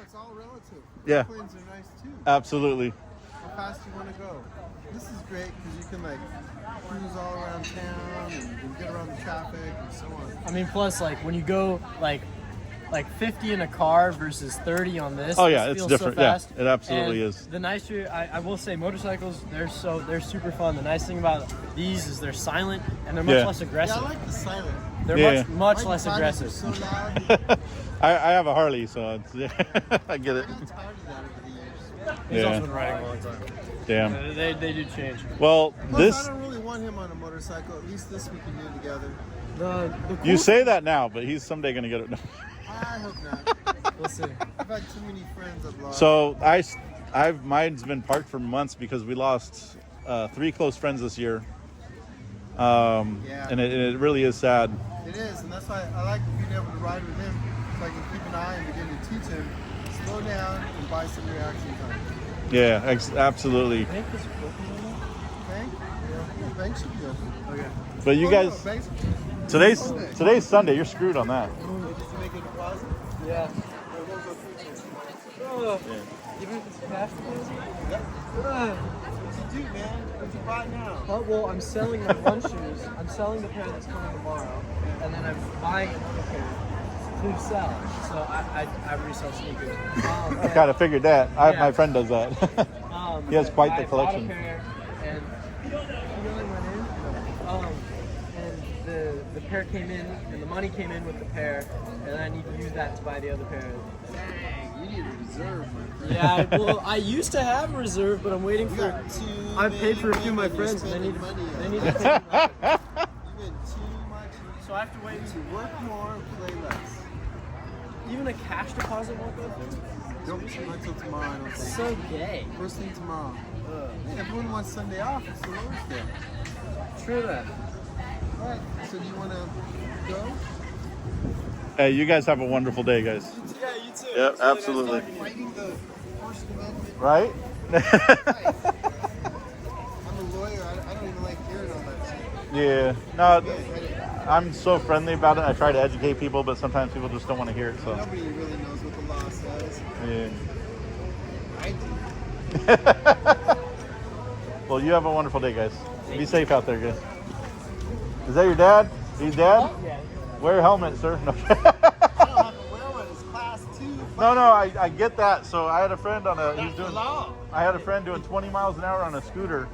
I: it's all relative.
B: Yeah.
I: Airplanes are nice too.
B: Absolutely.
I: How fast you want to go. This is great because you can like cruise all around town and get around the traffic and so on.
F: I mean, plus like when you go like 50 in a car versus 30 on this.
B: Oh yeah,
F: this
B: it's
F: feels
B: different.
F: So fast.
B: Yeah, it absolutely
F: And
B: is.
F: The nicer, I will say, motorcycles, they're super fun. The nice thing about these is they're silent and they're much less
I: Yeah,
F: aggressive.
I: I like the silent.
F: They're
B: Yeah.
F: much
I: My
F: less
I: Ducatis are
F: aggressive.
I: so loud.
B: I have a Harley, so it's, I get it.
I: I got tired of that over the years.
F: He's
B: Yeah.
F: also been riding a long time.
B: Damn.
F: They do change.
B: Well,
I: Plus,
B: this
I: I don't really want him on a motorcycle. At least this we can do together.
F: The cool
B: you say that now, but he's someday gonna get it.
I: I hope not.
F: We'll see.
I: I've had too many friends I've lost.
B: So mine's been parked for months because we lost 3 close friends this year.
I: Yeah.
B: And it really is sad.
I: It is, and that's why I like being able to ride with him, so I can keep an eye and begin to teach him, slow down and buy some reaction time.
B: Yeah, absolutely.
I: Bank? Yeah, bank should be open.
F: Okay.
B: But you guys,
I: Banks,
B: today's Sunday. You're screwed on that.
I: just to make a deposit.
F: Yeah.
I: Or
F: Even if it's cash deposit?
I: what's you do, man? What's you buy now?
F: Oh, well, I'm selling my run shoes. I'm selling the pair that's coming tomorrow, and then I'm buying another pair to sell. So I resell sneakers.
B: I kind of figured that.
F: Yeah.
B: My friend does that. He has quite the collection.
F: I bought a pair, and you know my name? And the pair came in, and the money came in with the pair, and I need to use that to buy the other pair.
I: Dang, you need a reserve, my friend.
F: Yeah, well, I used to have a reserve, but I'm waiting
I: You
F: for.
I: got too
F: I paid for a
I: many
F: few of my
I: women you're
F: friends, and they need
I: spending
F: to.
I: money
F: They
I: on.
F: need to pay me back.
I: You get too much.
F: So I have to wait.
I: To work more and play less.
F: Even a cash deposit won't go through.
I: Don't not until tomorrow, I don't think.
F: So gay.
I: First thing tomorrow. Hey, everyone wants Sunday off. It's the Lord's Day.
F: True that.
I: All right. So do you want to go?
B: Hey, you guys have a wonderful day, guys.
I: Yeah, you too.
B: Yep, absolutely.
I: Fighting the First Amendment.
B: Right?
I: I'm a lawyer. I don't even like hearing all that shit.
B: Yeah. No, I'm so friendly about it. I try to educate people, but sometimes people just don't want to hear it. So.
I: Nobody really knows what the law says.
B: Yeah.
I: I do.
B: Well, you have a wonderful day, guys. Be safe out there, guys. Is that your dad? He's dead? Wear a helmet, sir. No.
I: I don't have to wear one. It's class 2.
B: No, I get that. So I had a friend on a, I had a friend doing 20 miles an hour on a scooter,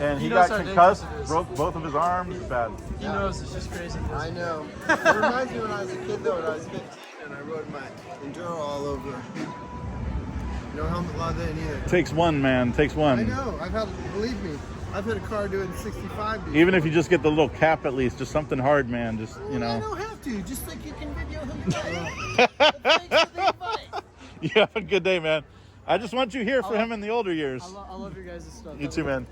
B: and he got concussed, broke both of his arms. Bad.
D: He knows it's just crazy.
I: I know. It reminds me when I was a kid, though, when I was 15 and I rode my Enduro all over. No helmet law then either.
B: Takes one, man. Takes one.
I: I know. Believe me, I've hit a car doing 65. Before.
B: Even if you just get the little cap at least, just something hard, man. Just, you know.
I: I don't have to. Just like you can video him.
B: You have a good day, man. I just want you here for him in the older years.
D: I love your guys' stuff.
B: You too, man.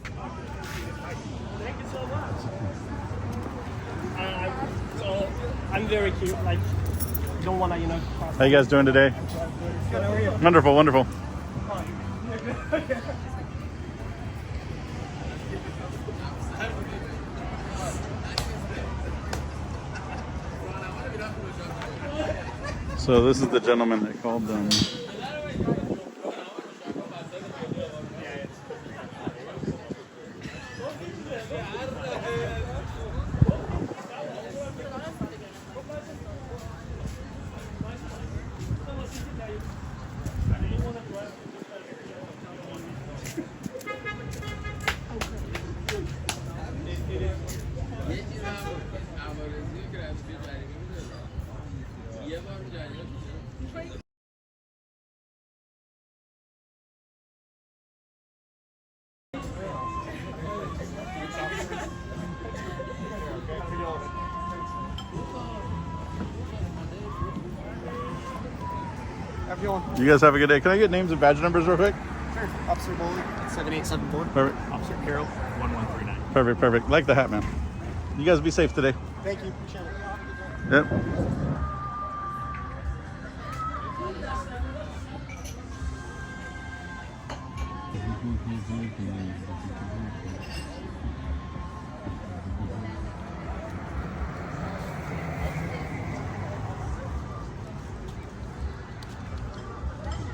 J: Thank you so much. So I'm very cute. Like, don't want to, cross.
B: How you guys doing today?
J: Good, how are you?
B: Wonderful, wonderful. So this is the gentleman that called them. You guys have a good day. Can I get names and badge numbers real quick?
D: Sure. Officer Bowley, 7874.
B: Perfect.
J: Officer Carroll, 1139.
B: Perfect, perfect. Like the hat, man. You guys be safe today.
D: Thank you. Appreciate it.
B: Yep.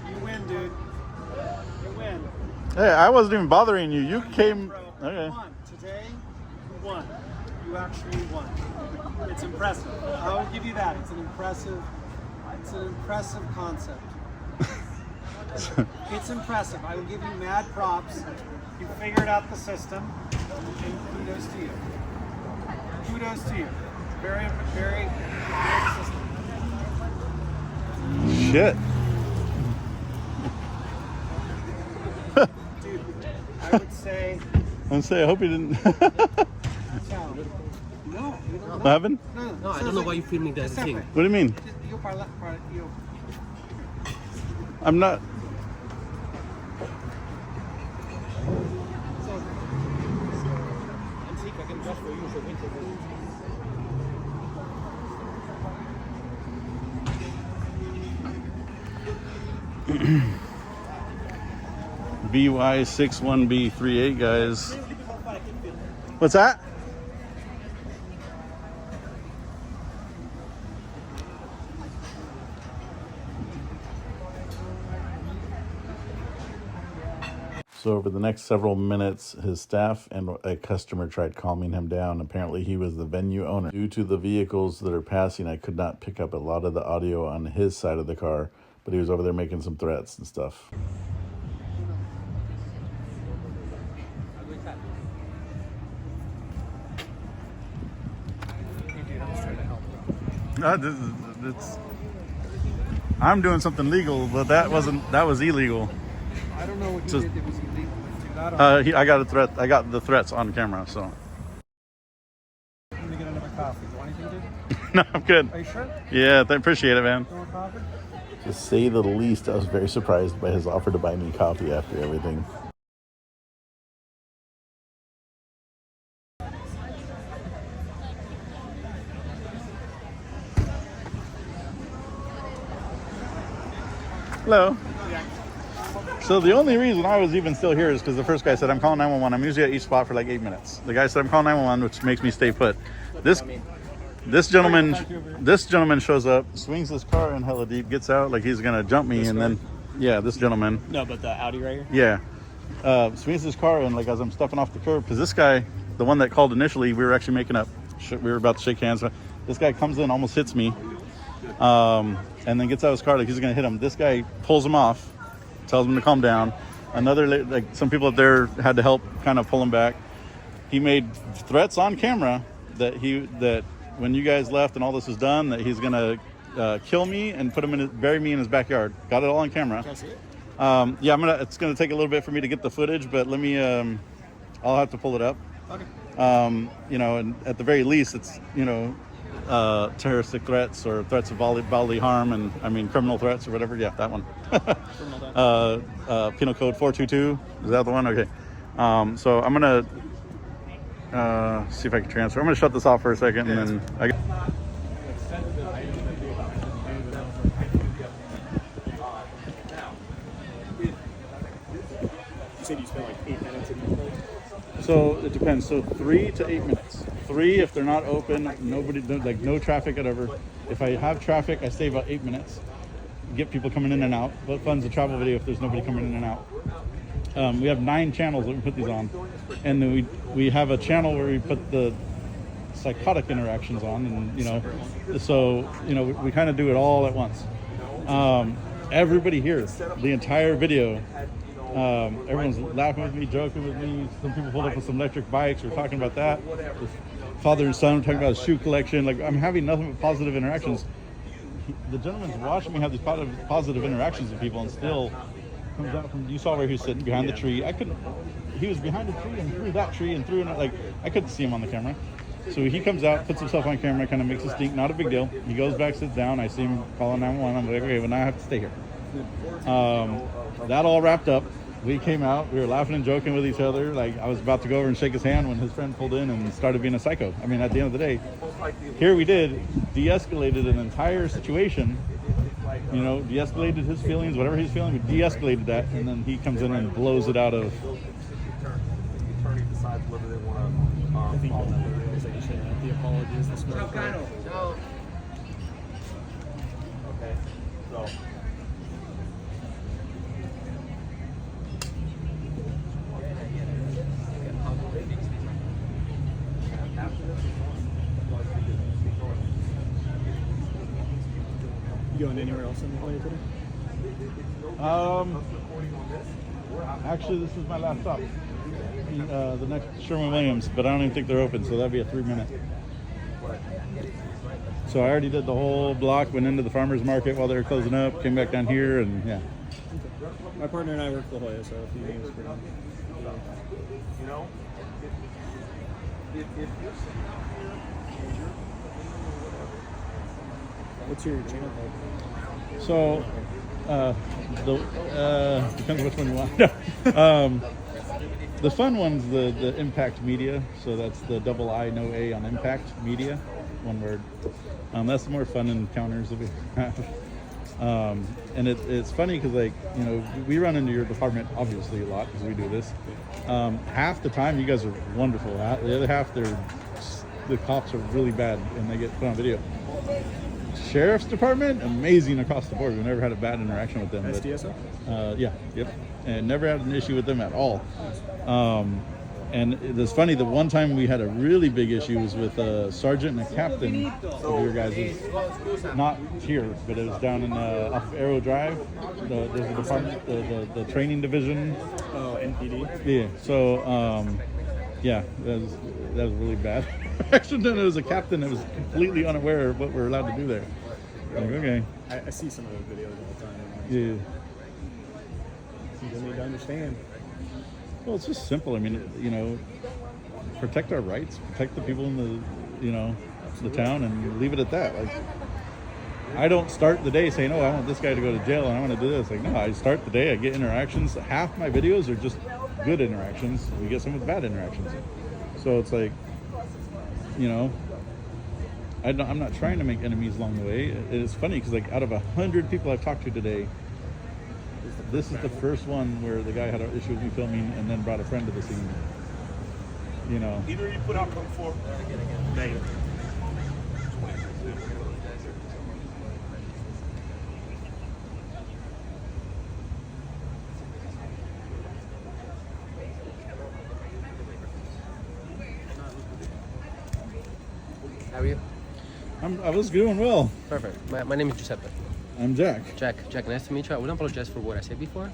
D: You win, dude. You win.
B: Hey, I wasn't even bothering you. You came.
D: Bro,
B: Okay.
D: you won. Today, you won. You actually won. It's impressive. I will give you that. It's an impressive concept. It's impressive. I will give you mad props. You figured out the system. And kudos to you. Kudos to you. Very, very good system.
B: Shit.
D: Dude, I would say.
B: I hope you didn't.
D: No, you don't.
B: What happened?
J: No, I don't know why you're filming that thing.
B: What do you mean? I'm not. BY61B38, guys. What's that? So over the next several minutes, his staff and a customer tried calming him down. Apparently he was the venue owner. Due to the vehicles that are passing, I could not pick up a lot of the audio on his side of the car, but he was over there making some threats and stuff. I'm doing something legal, but that was illegal.
D: I don't know what you did that was illegal.
B: I got a threat. I got the threats on camera, so.
D: I'm gonna get another coffee. Do you want anything, dude?
B: No, I'm good.
D: Are you sure?
B: Yeah, I appreciate it, man.
D: You want coffee?
B: To say the least, I was very surprised by his offer to buy me coffee after everything. Hello. So the only reason I was even still here is because the first guy said, I'm calling 911. I'm usually at each spot for like 8 minutes. The guy said, I'm calling 911, which makes me stay put. This gentleman shows up, swings his car in hella deep, gets out like he's going to jump me. This gentleman.
J: No, but the Audi right here?
B: Yeah. Swings his car in like as I'm stepping off the curb because this guy the one that called initially, we were actually making up. We were about to shake hands. This guy comes in, almost hits me, and then gets out of his car like he's gonna hit him. This guy pulls him off, tells him to calm down. Another, like some people up there had to help kind of pull him back. He made threats on camera that when you guys left and all this was done, that he's gonna kill me and bury me in his backyard. Got it all on camera. Yeah, it's gonna take a little bit for me to get the footage, but let me. I'll have to pull it up.
D: Okay.
B: And at the very least, it's terroristic threats or threats of bodily harm, and criminal threats or whatever. Yeah, that one. Penal Code 422. Is that the one? Okay. So I'm gonna see if I can transfer. I'm gonna shut this off for a second, and then
J: You said you spent like 8 minutes in the place?
B: So it depends. So 3 to 8 minutes. 3 if they're not open, no traffic, whatever. If I have traffic, I stay about 8 minutes. Get people coming in and out. What fun's a travel video if there's nobody coming in and out? We have 9 channels that we put these on, and then we have a channel where we put the psychotic interactions on, and we kind of do it all at once. Everybody hears the entire video. Everyone's laughing with me, joking with me. Some people pulled up with some electric bikes. We're talking about that. With father and son talking about a shoe collection. Like, I'm having nothing but positive interactions. The gentleman's watching me have these positive interactions with people, and still comes out from. You saw where he was sitting behind the tree. He was behind the tree and through that tree and through another. Like, I couldn't see him on the camera. So he comes out, puts himself on camera, kind of makes a stink. Not a big deal. He goes back, sits down. I see him calling 911. I'm like, okay, well now I have to stay here. That all wrapped up. We came out, we were laughing and joking with each other. Like, I was about to go over and shake his hand when his friend pulled in and started being a psycho. At the end of the day, here we did, de-escalated an entire situation, de-escalated his feelings, whatever he's feeling, we de-escalated that, and then he comes in and blows it out of.
J: The attorney decides whether they want to. I think the apology is the smart thing. Okay, so. You going anywhere else in the play today?
B: Actually, this is my last stop. The next Sherwin-Williams, but I don't even think they're open, so that'd be a 3-minute. So I already did the whole block, went into the farmer's market while they were closing up, came back down here, and yeah.
J: Okay. My partner and I work for La Jolla, so if you need us for
C: if you're sitting out here and you're
J: what's your channel called?
B: So, depends which one you want. The fun one's the Impact Media, so that's the double I, no A on Impact Media, one word. That's the more fun encounters that we have. And it's funny because, we run into your department obviously a lot because we do this. Half the time you guys are wonderful. The other half, the cops are really bad and they get put on video. Sheriff's Department, amazing across the board. We've never had a bad interaction with them.
J: SDSO?
B: Yeah, yep. And never had an issue with them at all. And it's funny, the one time we had a really big issue was with a sergeant and a captain of your guys', not here, but it was down in off of Arrow Drive. There's a department, the training division.
J: Oh, NPD?
B: Yeah, so, yeah, that was really bad. Actually, it was a captain that was completely unaware of what we're allowed to do there. Like, okay.
J: I see some of the videos all the time.
B: Yeah.
J: You just need to understand.
B: Well, it's just simple. Protect our rights, protect the people in the town, and leave it at that. Like, I don't start the day saying, "Oh, I want this guy to go to jail and I want to do this." Like, no, I start the day. I get interactions. Half my videos are just good interactions. We get some with bad interactions. So it's like, I'm not trying to make enemies along the way. It's funny because, out of 100 people I've talked to today, this is the first one where the guy had an issue with me filming and then brought a friend to the scene.
C: Either you put out come forward. Negative.
K: are you?
B: I was doing well.
K: Perfect. My name is Giuseppe.
B: I'm Jack.
K: Jack, nice to meet you. I would apologize for what I said before.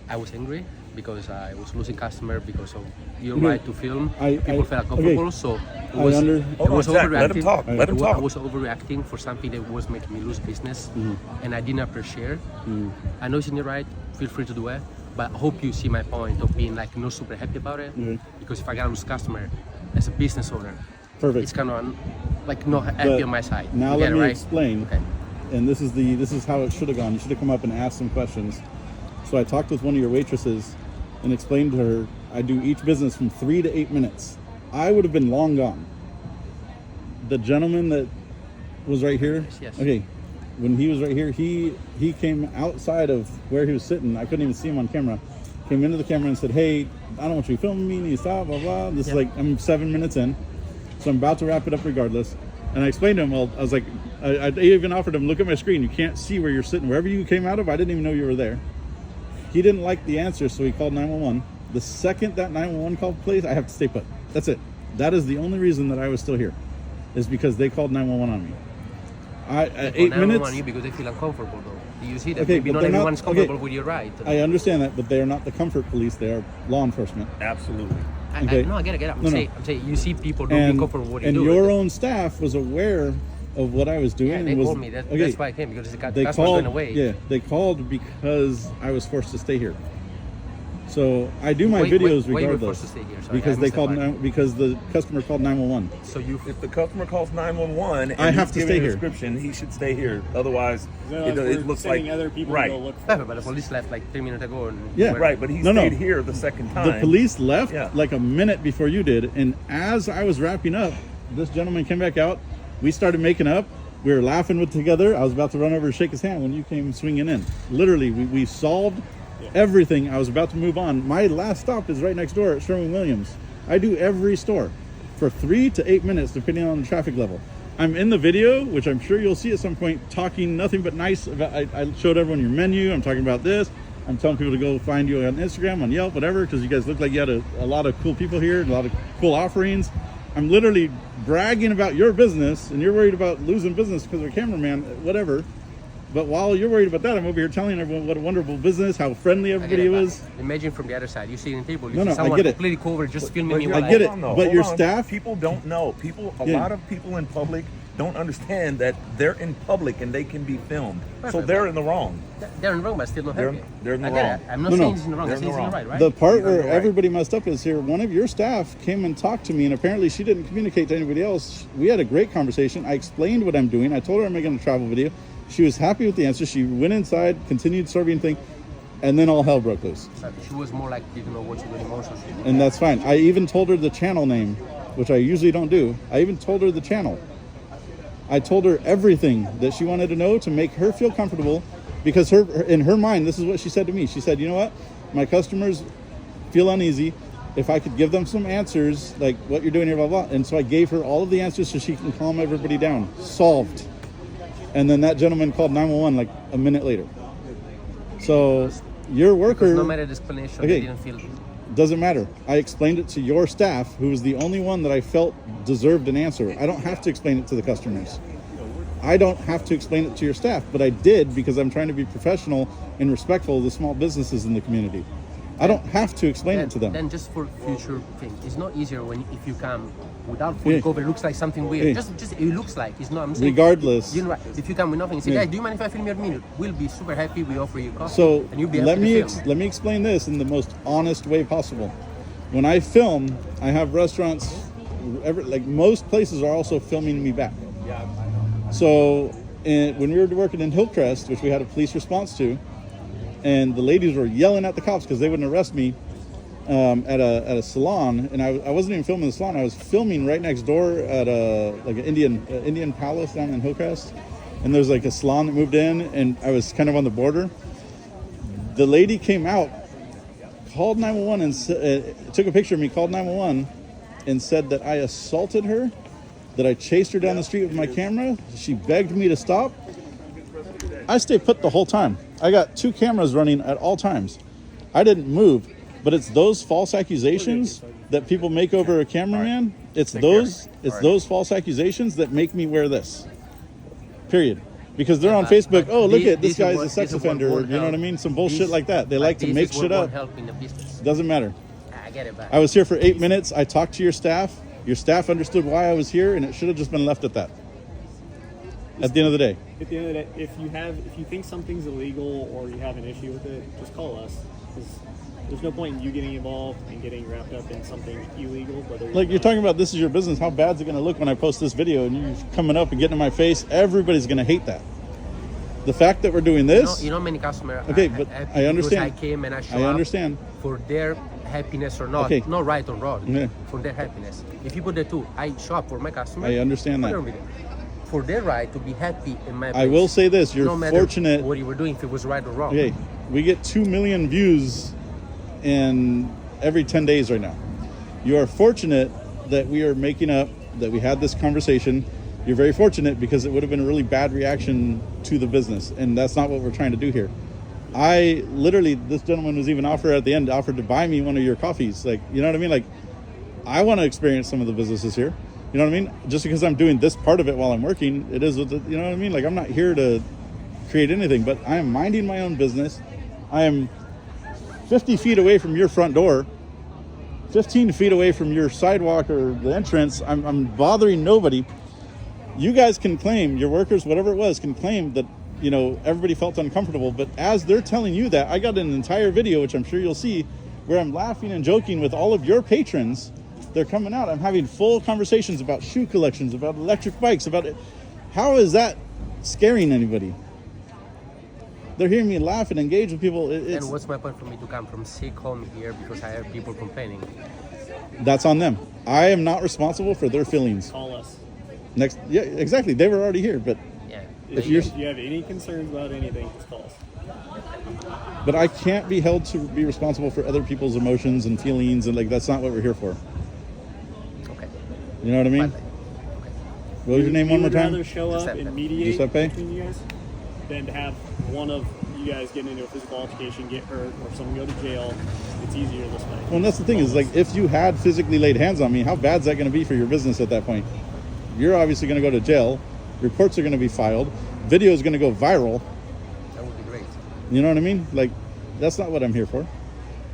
K: I was angry because I was losing customer because of your right to film. People felt uncomfortable, so it was
C: Jack, let him talk. Let him talk.
K: I was overreacting for something that was making me lose business, and I didn't appreciate. I know it's in your right. Feel free to do it, but I hope you see my point of being like not super happy about it. Because if I gotta lose customer as a business owner, it's kind of like not happy on my side.
B: Now let me explain. Okay. And this is how it should have gone. You should have come up and asked some questions. So I talked with one of your waitresses and explained to her, I do each business from 3 to 8 minutes. I would have been long gone. The gentleman that was right here, okay, when he was right here, he came outside of where he was sitting. I couldn't even see him on camera. Came into the camera and said, hey, I don't want you filming me, and you stop, blah, blah. This is like, I'm 7 minutes in, so I'm about to wrap it up regardless. And I explained to him, well, I was like, I even offered him, look at my screen, you can't see where you're sitting. Wherever you came out of, I didn't even know you were there. He didn't like the answer, so he called 911. The second that 911 call plays, I have to stay put. That's it. That is the only reason that I was still here, is because they called 911 on me. At 8 minutes.
K: You because they feel uncomfortable, though. Do you see that? Okay, maybe not everyone's comfortable with your right.
B: I understand that, but they are not the comfort police. They are law enforcement.
C: Absolutely.
K: No, I get it. I'm saying you see people not being comfortable with what you do.
B: And your own staff was aware of what I was doing.
K: Yeah, they
B: and
K: told me that. That's why I came, because the customer went away.
B: Yeah, they called because I was forced to stay here. So I do my videos regardless.
K: Why you were forced to stay here? Sorry,
B: because the customer called 911.
C: So if the customer calls 911 and
B: I have to stay here.
C: Description, he should stay here. Otherwise, it looks like
E: other people
C: right.
E: To go look for
K: but the police left like 3 minutes ago.
C: Right. But he stayed here the second time.
B: The police left like a minute before you did, and as I was wrapping up, this gentleman came back out. We started making up. We were laughing together. I was about to run over and shake his hand when you came swinging in. Literally, we solved everything. I was about to move on. My last stop is right next door at Sherwin-Williams. I do every store for 3 to 8 minutes, depending on the traffic level. I'm in the video, which I'm sure you'll see at some point, talking nothing but nice about. I showed everyone your menu. I'm talking about this. I'm telling people to go find you on Instagram, on Yelp, whatever, because you guys look like you had a lot of cool people here, a lot of cool offerings. I'm literally bragging about your business, and you're worried about losing business because of a cameraman, whatever. But while you're worried about that, I'm over here telling everyone what a wonderful business, how friendly everybody was.
K: Imagine from the other side, you see in the table, you see someone completely covered, just filming me.
B: I get it, but your staff...
C: People don't know. A lot of people in public don't understand that they're in public and they can be filmed. So they're in the wrong.
K: They're in the wrong, but still not happy.
C: They're in the wrong.
K: I'm not saying he's in the wrong, I'm saying he's in the right, right?
B: The part where everybody messed up is here. One of your staff came and talked to me, and apparently she didn't communicate to anybody else. We had a great conversation. I explained what I'm doing. I told her I'm making a travel video. She was happy with the answer. She went inside, continued serving thing, and then all hell broke loose.
K: She was more like, didn't know what you were doing.
B: And that's fine. I even told her the channel name, which I usually don't do. I even told her the channel. I told her everything that she wanted to know to make her feel comfortable, because in her mind, this is what she said to me. She said, you know what? My customers feel uneasy. If I could give them some answers, like what you're doing here, blah, blah. And so I gave her all of the answers so she can calm everybody down. Solved. And then that gentleman called 911 like a minute later. So your worker...
K: Because no matter the explanation, they didn't feel...
B: Doesn't matter. I explained it to your staff, who was the only one that I felt deserved an answer. I don't have to explain it to the customers. I don't have to explain it to your staff, but I did because I'm trying to be professional and respectful of the small businesses in the community. I don't have to explain it to them.
K: Then just for future things, it's not easier if you come without full cover. It looks like something weird. Just it looks like it's not. I'm saying,
B: regardless.
K: You know, if you come with nothing, and say, guys, do you mind if I film your minute? We'll be super happy. We offer you coffee.
B: So
K: and you'll be
B: let me explain this in the most honest way possible. When I film, I have restaurants. Like most places are also filming me back. So when we were working in Hillcrest, which we had a police response to, and the ladies were yelling at the cops because they wouldn't arrest me at a salon, and I wasn't even filming the salon. I was filming right next door at an Indian palace down in Hillcrest, and there's like a salon that moved in, and I was kind of on the border. The lady came out, called 911 and took a picture of me, called 911, and said that I assaulted her, that I chased her down the street with my camera. She begged me to stop. I stayed put the whole time. I got 2 cameras running at all times. I didn't move, but it's those false accusations that people make over a cameraman It's
K: Take
B: those
K: care.
B: it's
K: All right.
B: those false accusations that make me wear this. Period. Because they're on
K: But-
B: Facebook.
K: but
B: Oh, look at this
K: is
B: guy's
K: what-
B: a sex
K: this is what
B: offender.
K: won't
B: You know what I
K: help.
B: mean? Some bullshit
K: This-
B: like that. They
K: but
B: like to
K: this
B: make
K: is what
B: shit
K: won't
B: up.
K: help in the business.
B: Doesn't matter.
K: I get it, but
B: I was here for 8 minutes. I talked to your staff. Your staff understood why I was here, and it should have just been left at that. At the end of the day.
J: At the end of the day, if you think something's illegal or you have an issue with it, just call us. Because there's no point in you getting involved and getting wrapped up in something illegal. Whether
B: Like you're talking about, this is your business. How bad is it going to look when I post this video and you coming up and getting in my face? Everybody's going to hate that. The fact that we're doing this.
K: you know many customers.
B: Okay, but I understand.
K: I came and I showed
B: I
K: up
B: understand.
K: for their happiness or not,
B: Okay.
K: not right or wrong,
B: Yeah.
K: for their happiness. If you put the two, I show up for my customer.
B: I understand
K: put
B: that.
K: it on video. For their right to be happy in my
B: I
K: place.
B: will say this: you're
K: no matter
B: fortunate.
K: what you were doing, if it was right or wrong.
B: Okay, we get 2 million views in every 10 days right now. You are fortunate that we are making up, that we had this conversation. You're very fortunate because it would have been a really bad reaction to the business, and that's not what we're trying to do here. I literally, this gentleman was even offered to buy me one of your coffees. Like, you know what I mean? Like, I want to experience some of the businesses here. You know what I mean? Just because I'm doing this part of it while I'm working, it is what you know what I mean? Like, I'm not here to create anything, but I am minding my own business. I am 50 feet away from your front door, 15 feet away from your sidewalk or the entrance. I'm bothering nobody. You guys can claim, your workers, whatever it was, can claim that, you know, everybody felt uncomfortable. But as they're telling you that, I got an entire video, which I'm sure you'll see, where I'm laughing and joking with all of your patrons. They're coming out. I'm having full conversations about shoe collections, about electric bikes, about it. How is that scaring anybody? They're hearing me laugh and engage with people.
K: And what's my point for me to come from sick home here because I have people complaining?
B: That's on them. I am not responsible for their feelings.
J: Call us.
B: Yeah, exactly. They were already here, but
K: Yeah.
B: if
J: you
B: you're,
J: have any concerns about anything, just call us.
B: but I can't be held to be responsible for other people's emotions and feelings, and like that's not what we're here for.
K: Okay.
B: You know what I mean? What was your name one more
J: Would rather
B: time?
J: show up and mediate
B: Giuseppe?
J: between you guys than to have one of you guys get into a physical altercation, get hurt, or someone go to jail. It's easier this way.
B: Well, and that's the thing is, like, if you had physically laid hands on me, how bad is that going to be for your business at that point? You're obviously going to go to jail. Reports are going to be filed. Video is going to go viral.
K: That would be great.
B: You know what I mean? Like, that's not what I'm here for.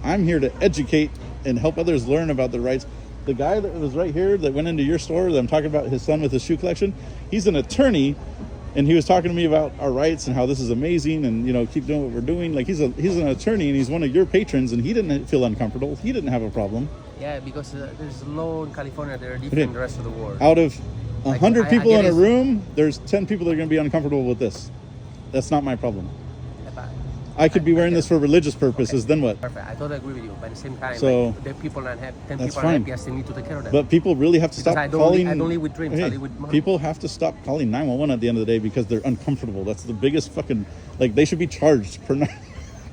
B: I'm here to educate and help others learn about their rights. The guy that was right here that went into your store that I'm talking about, his son with his shoe collection, he's an attorney, and he was talking to me about our rights and how this is amazing and, you know, keep doing what we're doing. Like, he's an attorney and he's one of your patrons, and he didn't feel uncomfortable. He didn't have a problem.
K: Yeah, because there's law in California that are different than the rest of the world.
B: Out of 100
K: I
B: people
K: get
B: in a
K: it.
B: room, there's 10 people that are going to be uncomfortable with this. That's not my problem. I could be wearing this for religious purposes, then what?
K: Perfect. I totally agree with you, but at the same time,
B: So,
K: like, the people not happy, 10
B: that's
K: people are
B: fine.
K: happy, I still need to take care of them.
B: But people really have to
K: Because
B: stop
K: I don't
B: calling.
K: I don't live with dreams, I
B: Okay,
K: live with money.
B: people have to stop calling 911 at the end of the day because they're uncomfortable. That's the biggest fucking, like, they should be charged per night.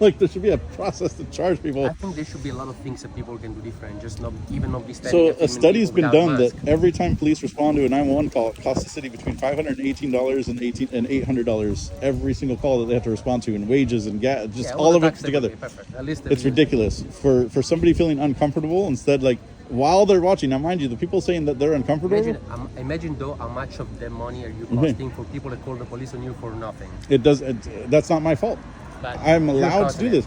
B: Like, there should be a process to charge people.
K: I think there should be a lot of things that people can do different, just not be standing
B: So
K: there
B: a
K: filming
B: study's
K: people
B: been
K: without
B: done
K: mask.
B: that every time police respond to a 911 call, it costs the city between $518 and $800 every single call that they have to respond to, and wages and gas, just
K: Yeah,
B: all
K: the
B: of it
K: taxes
B: together.
K: would be perfect. At least
B: It's ridiculous for somebody feeling uncomfortable instead, like, while they're watching. Now, mind you, the people saying that they're uncomfortable,
K: Imagine though how much of the money are you
B: Mhm.
K: costing for people that call the police on you for nothing.
B: that's not my fault.
K: But
B: I'm
K: you're
B: allowed to
K: causing
B: do
K: it.
B: this.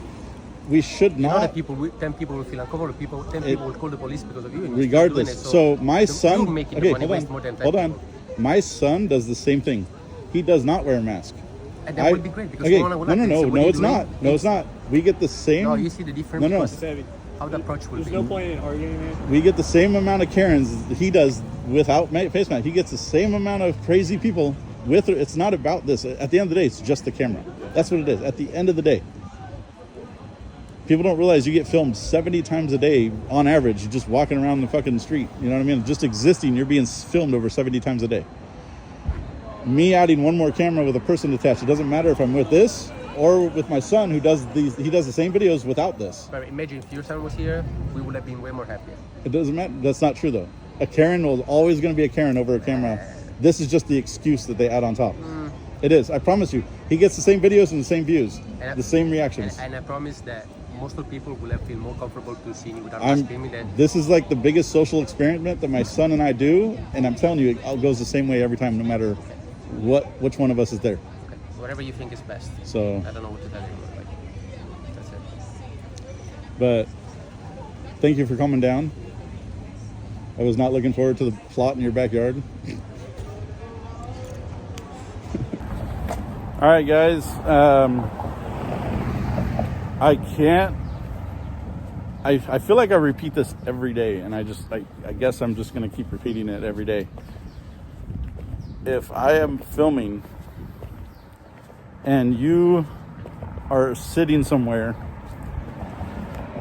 B: We should
K: You know that
B: not.
K: 10 people will feel uncomfortable. 10 people will call the police because of you. and you're still
B: Regardless.
K: doing it,
B: So my
K: you're
B: son,
K: making
B: okay,
K: the money
B: hold
K: waste more than
B: on,
K: 10
B: hold on.
K: people.
B: My son does the same thing. He does not wear a mask.
K: And that would be great because
B: okay,
K: no one would
B: no,
K: like it. So what
B: no,
K: you
B: it's
K: doing?
B: not. No, it's not. We get the same.
K: No, you see the difference.
B: No, no.
K: because how the approach will
J: There's
K: be.
J: no point in arguing it.
B: We get the same amount of Karens he does without face mask. He gets the same amount of crazy people with. It's not about this. At the end of the day, it's just the camera. That's what it is. At the end of the day. People don't realize you get filmed 70 times a day on average, just walking around the fucking street. You know what I mean? Just existing, you're being filmed over 70 times a day. Me adding one more camera with a person attached, it doesn't matter if I'm with this or with my son who does these. He does the same videos without this.
K: But imagine if your son was here, we would have been way more happy.
B: It doesn't matter. That's not true though. A Karen will always going to be a Karen over a camera. This is just the excuse that they add on top. It is. I promise you. He gets the same videos and the same views, the same reactions.
K: And I promise that most of the people will feel more comfortable to see me without us filming them.
B: This is like the biggest social experiment that my son and I do, and I'm telling you, it goes the same way every time, no matter which one of us is there.
K: Okay. Whatever you think is best.
B: So
K: I don't know what to tell you. Like, that's it.
B: But thank you for coming down. I was not looking forward to the plot in your backyard. All right, guys. I can't. I feel like I repeat this every day, and I guess I'm just going to keep repeating it every day. If I am filming and you are sitting somewhere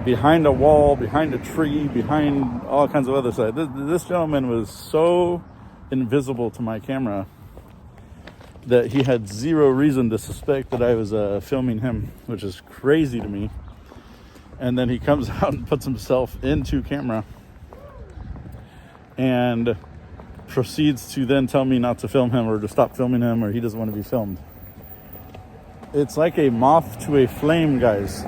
B: behind a wall, behind a tree, behind all kinds of other stuff, this gentleman was so invisible to my camera that he had zero reason to suspect that I was filming him, which is crazy to me. And then he comes out and puts himself into camera and proceeds to then tell me not to film him or to stop filming him, or he doesn't want to be filmed. It's like a moth to a flame, guys.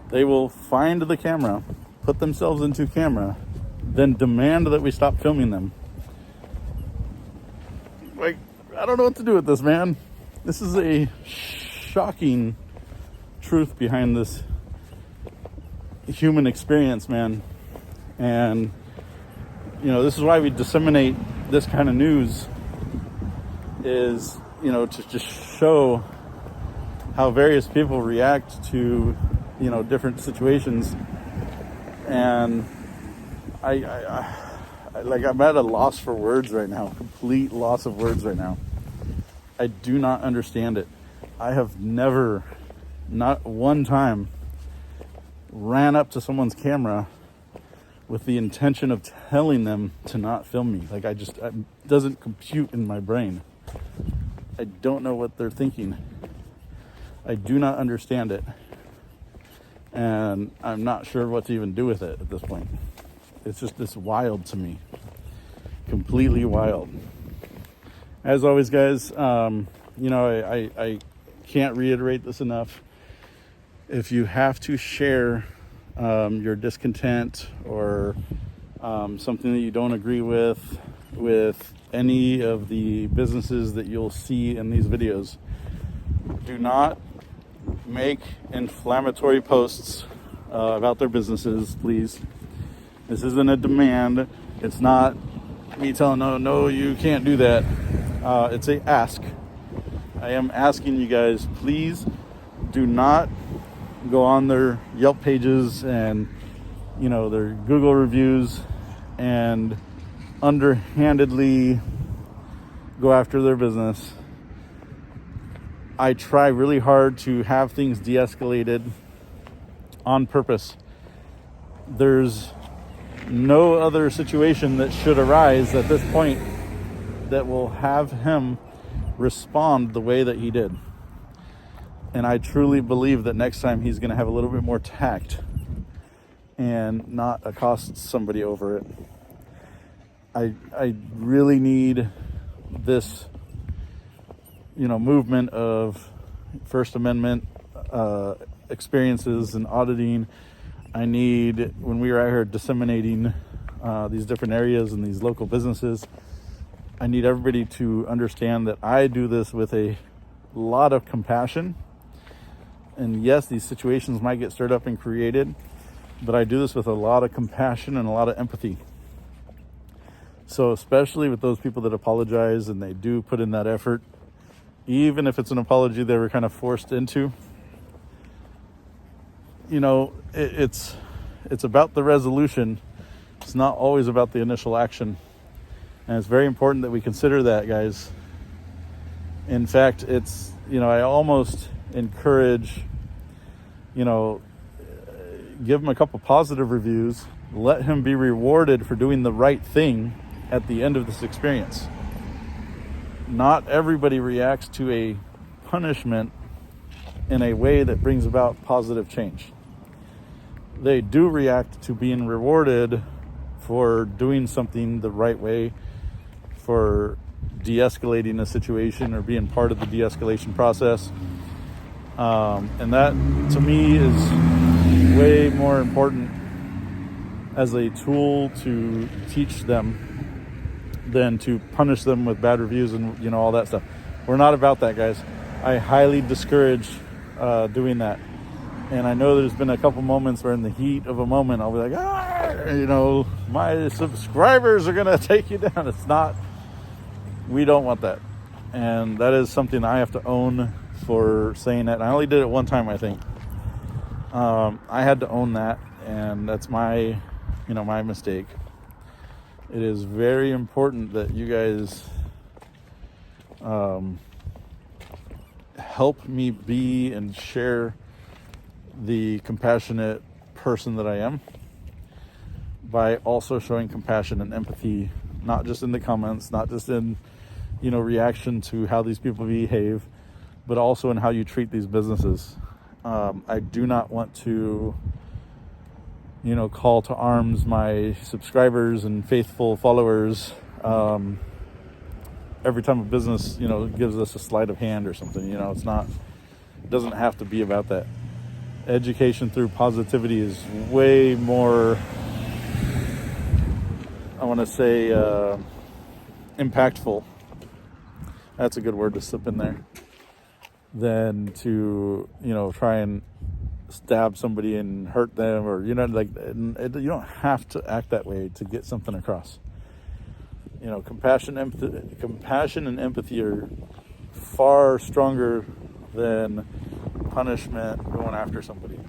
B: They will find the camera, put themselves into camera, then demand that we stop filming them. Like, I don't know what to do with this, man. This is a shocking truth behind this human experience, man. And, you know, this is why we disseminate this kind of news, is, you know, to just show how various people react to, you know, different situations. And I'm at a loss for words right now, complete loss of words right now. I do not understand it. I have never, not one time, ran up to someone's camera with the intention of telling them to not film me. Like, it doesn't compute in my brain. I don't know what they're thinking. I do not understand it. And I'm not sure what to even do with it at this point. It's wild to me. Completely wild. As always, guys, you know, I can't reiterate this enough. If you have to share your discontent or something that you don't agree with any of the businesses that you'll see in these videos, do not make inflammatory posts about their businesses, please. This isn't a demand. It's not me telling, no, you can't do that. It's a ask. I am asking you guys, please do not go on their Yelp pages and, you know, their Google reviews and underhandedly go after their business. I try really hard to have things de-escalated on purpose. There's no other situation that should arise at this point that will have him respond the way that he did. And I truly believe that next time he's going to have a little bit more tact and not accost somebody over it. I really need this, you know, movement of First Amendment experiences and auditing. I need, when we are out here disseminating these different areas and these local businesses, I need everybody to understand that I do this with a lot of compassion. And yes, these situations might get stirred up and created, but I do this with a lot of compassion and a lot of empathy. So especially with those people that apologize and they do put in that effort, even if it's an apology they were kind of forced into, you know, it's about the resolution. It's not always about the initial action. And it's very important that we consider that, guys. In fact, it's, you know, I almost encourage, you know, give him a couple positive reviews, let him be rewarded for doing the right thing at the end of this experience. Not everybody reacts to a punishment in a way that brings about positive change. They do react to being rewarded for doing something the right way, for de-escalating a situation or being part of the de-escalation process. And that, to me, is
L: way more important as a tool to teach them than to punish them with bad reviews and, you know, all that stuff. We're not about that, guys. I highly discourage doing that. And I know there's been a couple moments where in the heat of a moment, I'll be like, you know, my subscribers are going to take you down. It's not, we don't want that. And that is something I have to own for saying that. And I only did it one time, I think. I had to own that, and that's my, you know, my mistake. It is very important that you guys help me be and share the compassionate person that I am by also showing compassion and empathy, not just in the comments, not just in, you know, reaction to how these people behave, but also in how you treat these businesses. I do not want to, you know, call to arms my subscribers and faithful followers every time a business, you know, gives us a sleight of hand or something. You know, it's not, it doesn't have to be about that. Education through positivity is way more, I want to say, impactful. That's a good word to slip in there. Than to, you know, try and stab somebody and hurt them, or, you know, like, you don't have to act that way to get something across. You know, compassion and empathy are far stronger than punishment going after somebody.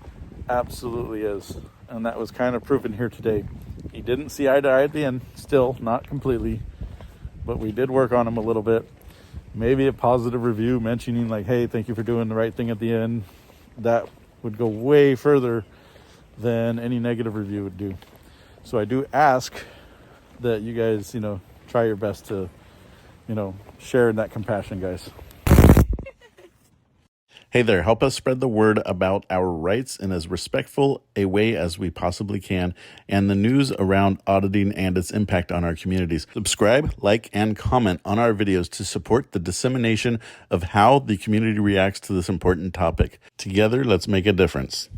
L: Absolutely is. And that was kind of proven here today. He didn't see eye to eye at the end, still not completely, but we did work on him a little bit. Maybe a positive review mentioning like, hey, thank you for doing the right thing at the end. That would go way further than any negative review would do. So I do ask that you guys, you know, try your best to, you know, share in that compassion, guys.
B: Hey there, help us spread the word about our rights in as respectful a way as we possibly can, and the news around auditing and its impact on our communities. Subscribe, like, and comment on our videos to support the dissemination of how the community reacts to this important topic. Together, let's make a difference.